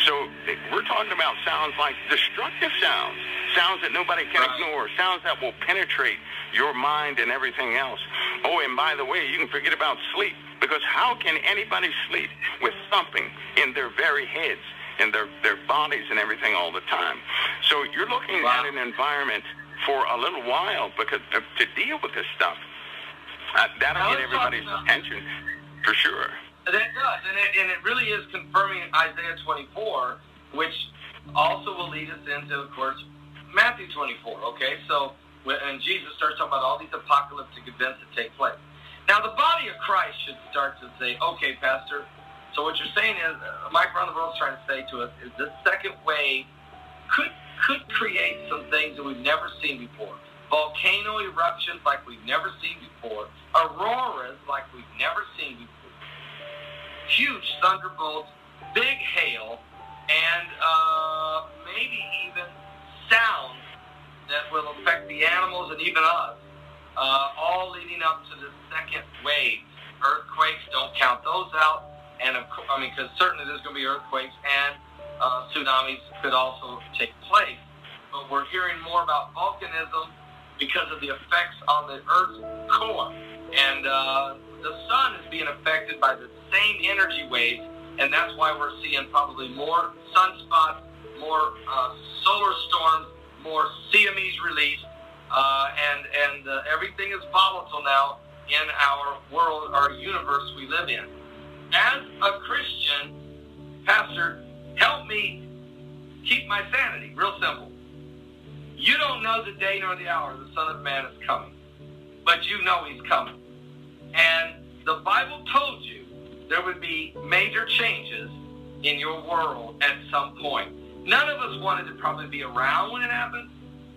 So we're talking about sounds like destructive sounds, sounds that nobody can ignore, sounds that will penetrate your mind and everything else. Oh, and by the way, you can forget about sleep, because how can anybody sleep with something in their very heads, in their bodies and everything all the time? So you're looking at an environment for a little while because to deal with this stuff. That'll get everybody's attention for sure. That does, and it really is confirming Isaiah 24, which also will lead us into, of course, Matthew 24, okay? So and Jesus starts talking about all these apocalyptic events that take place. Now, the body of Christ should start to say, okay, Pastor, so what you're saying is, Mike around the world is trying to say to us, is this second wave could create some things that we've never seen before. Volcano eruptions like we've never seen before. Auroras like we've never seen before. Huge thunderbolts, big hail, and maybe even sounds that will affect the animals and even us, all leading up to the second wave. Earthquakes, don't count those out. And because certainly there's going to be earthquakes and tsunamis could also take place. But we're hearing more about volcanism because of the effects on the Earth's core. And the sun is being affected by the same energy waves, and that's why we're seeing probably more sunspots, more solar storms, more CMEs released, and everything is volatile now in our world, our universe we live in. As a Christian, Pastor, help me keep my sanity. Real simple. You don't know the day nor the hour the Son of Man is coming, but you know he's coming. And the Bible told you there would be major changes in your world at some point. None of us wanted to probably be around when it happened,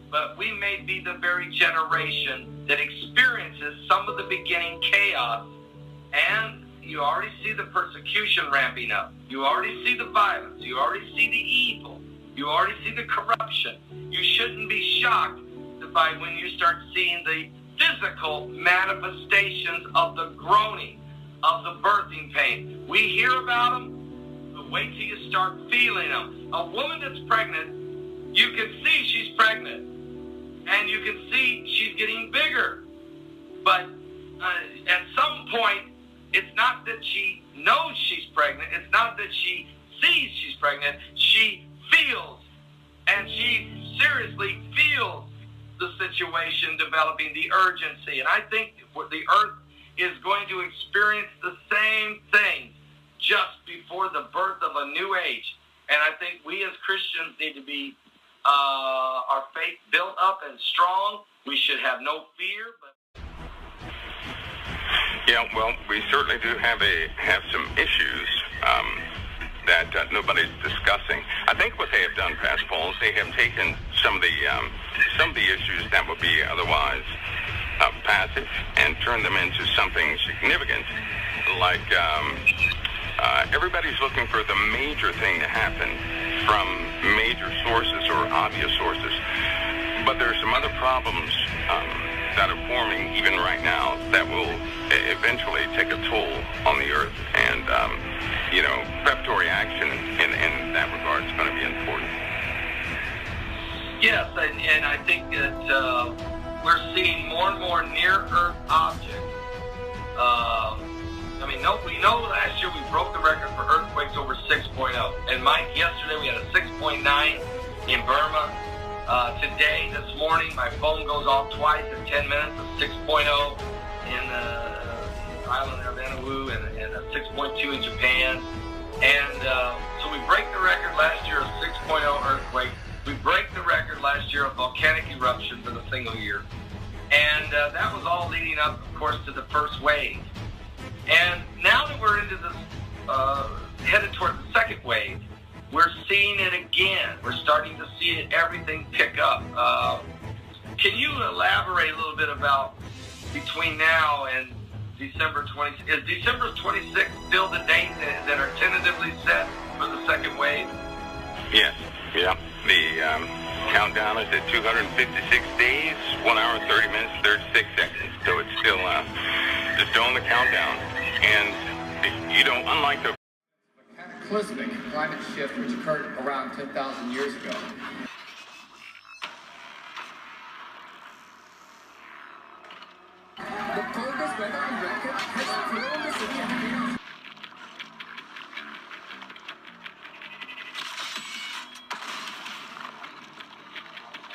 but we may be the very generation that experiences some of the beginning chaos. And you already see the persecution ramping up. You already see the violence. You already see the evil. You already see the corruption. You shouldn't be shocked by when you start seeing the physical manifestations of the groaning, of the birthing pain. We hear about them, but wait till you start feeling them. A woman that's pregnant, you can see she's pregnant, and you can see she's getting bigger. But at some point, it's not that she knows she's pregnant. It's not that she sees she's pregnant. She feels, and she seriously feels the situation developing, the urgency. And I think the earth is going to experience the same thing just before the birth of a new age. And I think we as Christians need to be our faith built up and strong. We should have no fear. Yeah, well, we certainly do have some issues that nobody's discussing. I think what they have done, Pastor Paul, is they have taken some of the issues that would be otherwise passive and turned them into something significant. Like everybody's looking for the major thing to happen from major sources or obvious sources, but there are some other problems that are forming even right now that will eventually take a toll on the earth, and preparatory action in that regard is going to be important. Yes, and I think that we're seeing more and more near-Earth objects. We know last year we broke the record for earthquakes over 6.0. And Mike, yesterday we had a 6.9 in Burma. Today, this morning, my phone goes off twice in 10 minutes, a 6.0 in the island of Vanuatu and a 6.2 in Japan. And so we break the record last year of 6.0 earthquake. We break the record last year of volcanic eruptions in a single year. And that was all leading up, of course, to the first wave. And now that we're into this, headed toward the second wave, we're seeing it again. We're starting to see it, everything pick up. Can you elaborate a little bit about between now and December 26th? Is December 26th still the date that are tentatively set for the second wave? Yes, yeah. The countdown is at 256 days, 1 hour, 30 minutes, 36 seconds. So it's still on the countdown. And, unlike the cataclysmic climate shift which occurred around 10,000 years ago. The coldest weather on record has thrown the city into chaos.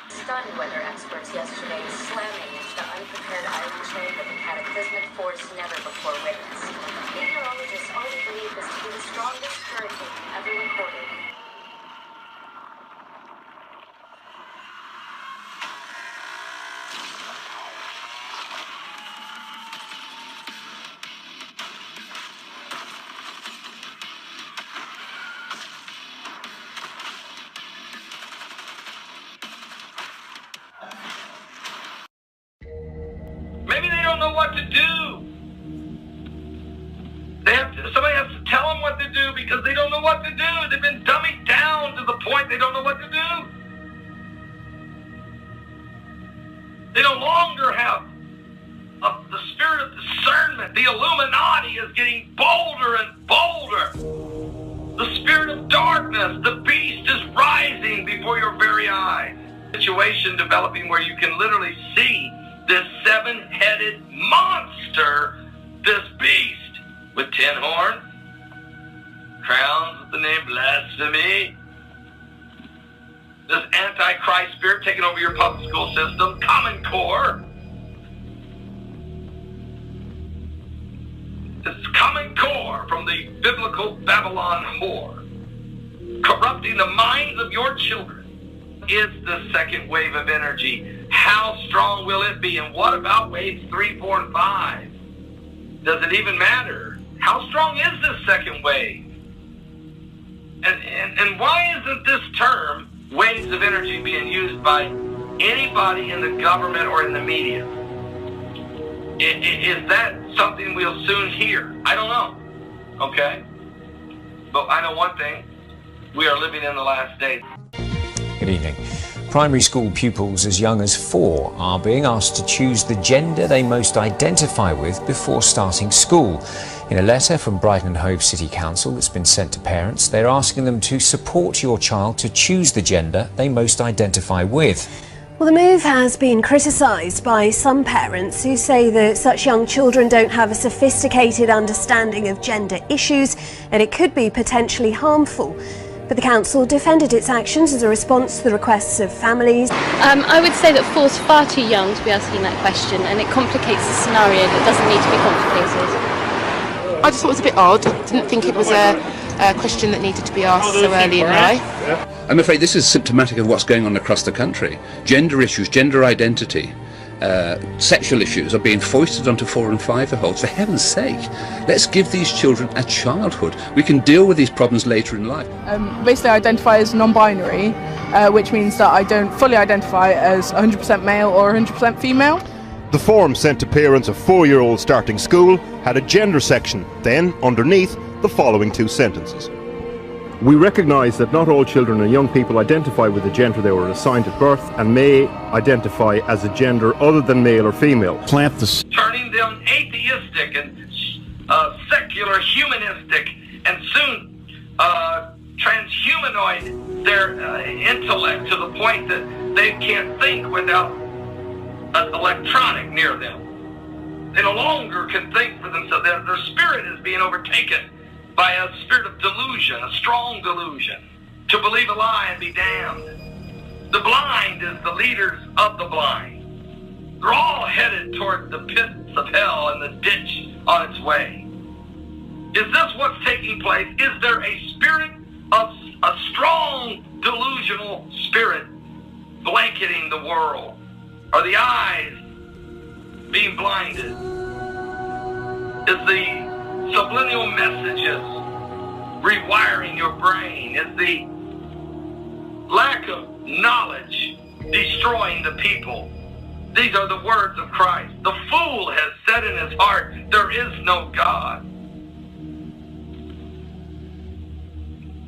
Stunned weather experts yesterday slamming into the unprepared iron chain with a cataclysmic force never before witnessed. Meteorologists already believe this to be the strongest hurricane ever recorded. know what to do. Somebody has to tell them what to do because they don't know what to do. They've been dumbing down to the point they don't know what to do. They no longer have the spirit of discernment. The Illuminati is getting bolder and bolder. The spirit of darkness, the beast is rising before your very eyes. Situation developing where you can literally see this seven-headed monster, this beast with 10 horns, crowns with the name blasphemy, this antichrist spirit taking over your public school system, Common Core. This Common Core from the biblical Babylon whore, corrupting the minds of your children, is the second wave of energy. How strong will it be? And what about waves 3, 4, and 5? Does it even matter? How strong is this second wave? And why isn't this term, waves of energy, being used by anybody in the government or in the media? Is that something we'll soon hear? I don't know. Okay? But I know one thing. We are living in the last days. Good evening. Primary school pupils as young as 4 are being asked to choose the gender they most identify with before starting school. In a letter from Brighton and Hove City Council that's been sent to parents, they're asking them to support your child to choose the gender they most identify with. Well, the move has been criticised by some parents who say that such young children don't have a sophisticated understanding of gender issues and it could be potentially harmful. But the council defended its actions as a response to the requests of families. I would say that 4's far too young to be asking that question, and it complicates the scenario that doesn't need to be complicated. I just thought it was a bit odd. Didn't think it was a question that needed to be asked so early in life. I'm afraid this is symptomatic of what's going on across the country. Gender issues, gender identity, sexual issues are being foisted onto 4 and 5-year-olds. For heaven's sake, let's give these children a childhood. We can deal with these problems later in life. Basically, I identify as non-binary, which means that I don't fully identify as 100% male or 100% female. The form sent to parents of 4-year-olds starting school had a gender section, then, underneath, the following 2 sentences. We recognise that not all children and young people identify with the gender they were assigned at birth and may identify as a gender other than male or female. Turning them atheistic and secular, humanistic, and soon transhumanoid their intellect to the point that they can't think without an electronic near them. They no longer can think for themselves. Their spirit is being overtaken by a spirit of delusion, a strong delusion, to believe a lie and be damned. The blind is the leaders of the blind. They're all headed toward the pits of hell and the ditch on its way. Is this what's taking place? Is there a spirit of a strong delusional spirit blanketing the world? Are the eyes being blinded? Is the subliminal messages rewiring your brain? Is the lack of knowledge destroying the people? These are the words of Christ. The fool has said in his heart, there is no God.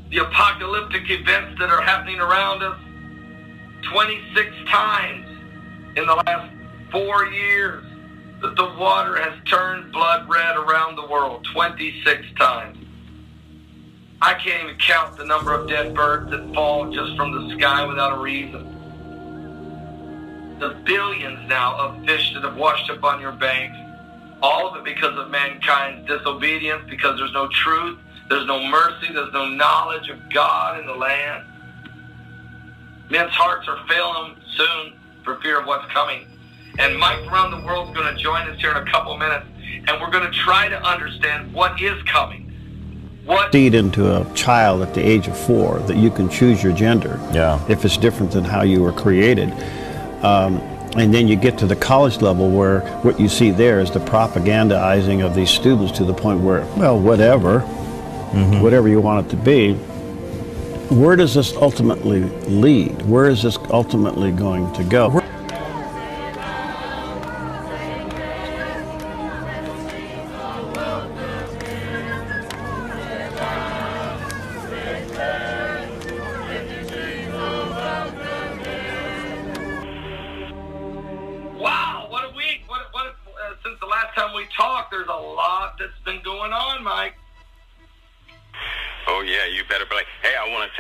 The apocalyptic events that are happening around us, 26 times in the last 4 years, that the water has turned blood red around the world, 26 times. I can't even count the number of dead birds that fall just from the sky without a reason. The billions now of fish that have washed up on your banks, all of it because of mankind's disobedience, because there's no truth, there's no mercy, there's no knowledge of God in the land. Men's hearts are failing them soon for fear of what's coming. And Mike around the world is going to join us here in a couple minutes, and we're going to try to understand what is coming. Seed into a child at the age of 4 that you can choose your gender, if it's different than how you were created. And then you get to the college level where what you see there is the propagandizing of these students to the point where, well, whatever you want it to be. Where does this ultimately lead? Where is this ultimately going to go?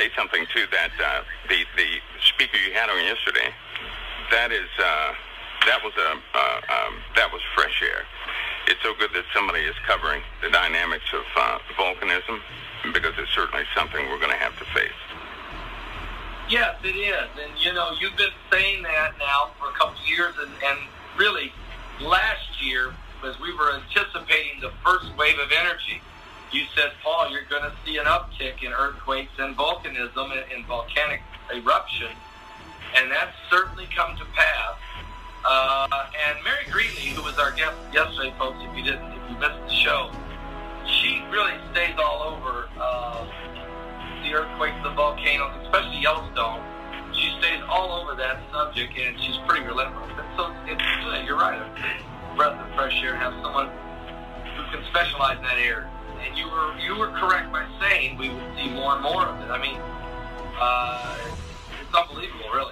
say something too that the speaker you had on yesterday, that was fresh air. It's so good that somebody is covering the dynamics of volcanism, because it's certainly something we're going to have to face. Yes, it is. And, you've been saying that now for a couple of years, and really last year, as we were anticipating the first wave of energy, you said, Paul, you're going to see an uptick in earthquakes and volcanism and volcanic eruption, and that's certainly come to pass. And Mary Greeley, who was our guest yesterday, folks, if you missed the show, she really stays all over the earthquakes, the volcanoes, especially Yellowstone. She stays all over that subject, and she's pretty relentless. And so you're right, a breath of fresh air, have someone who can specialize in that area. And you were correct by saying we would see more and more of it. I mean, it's unbelievable, really.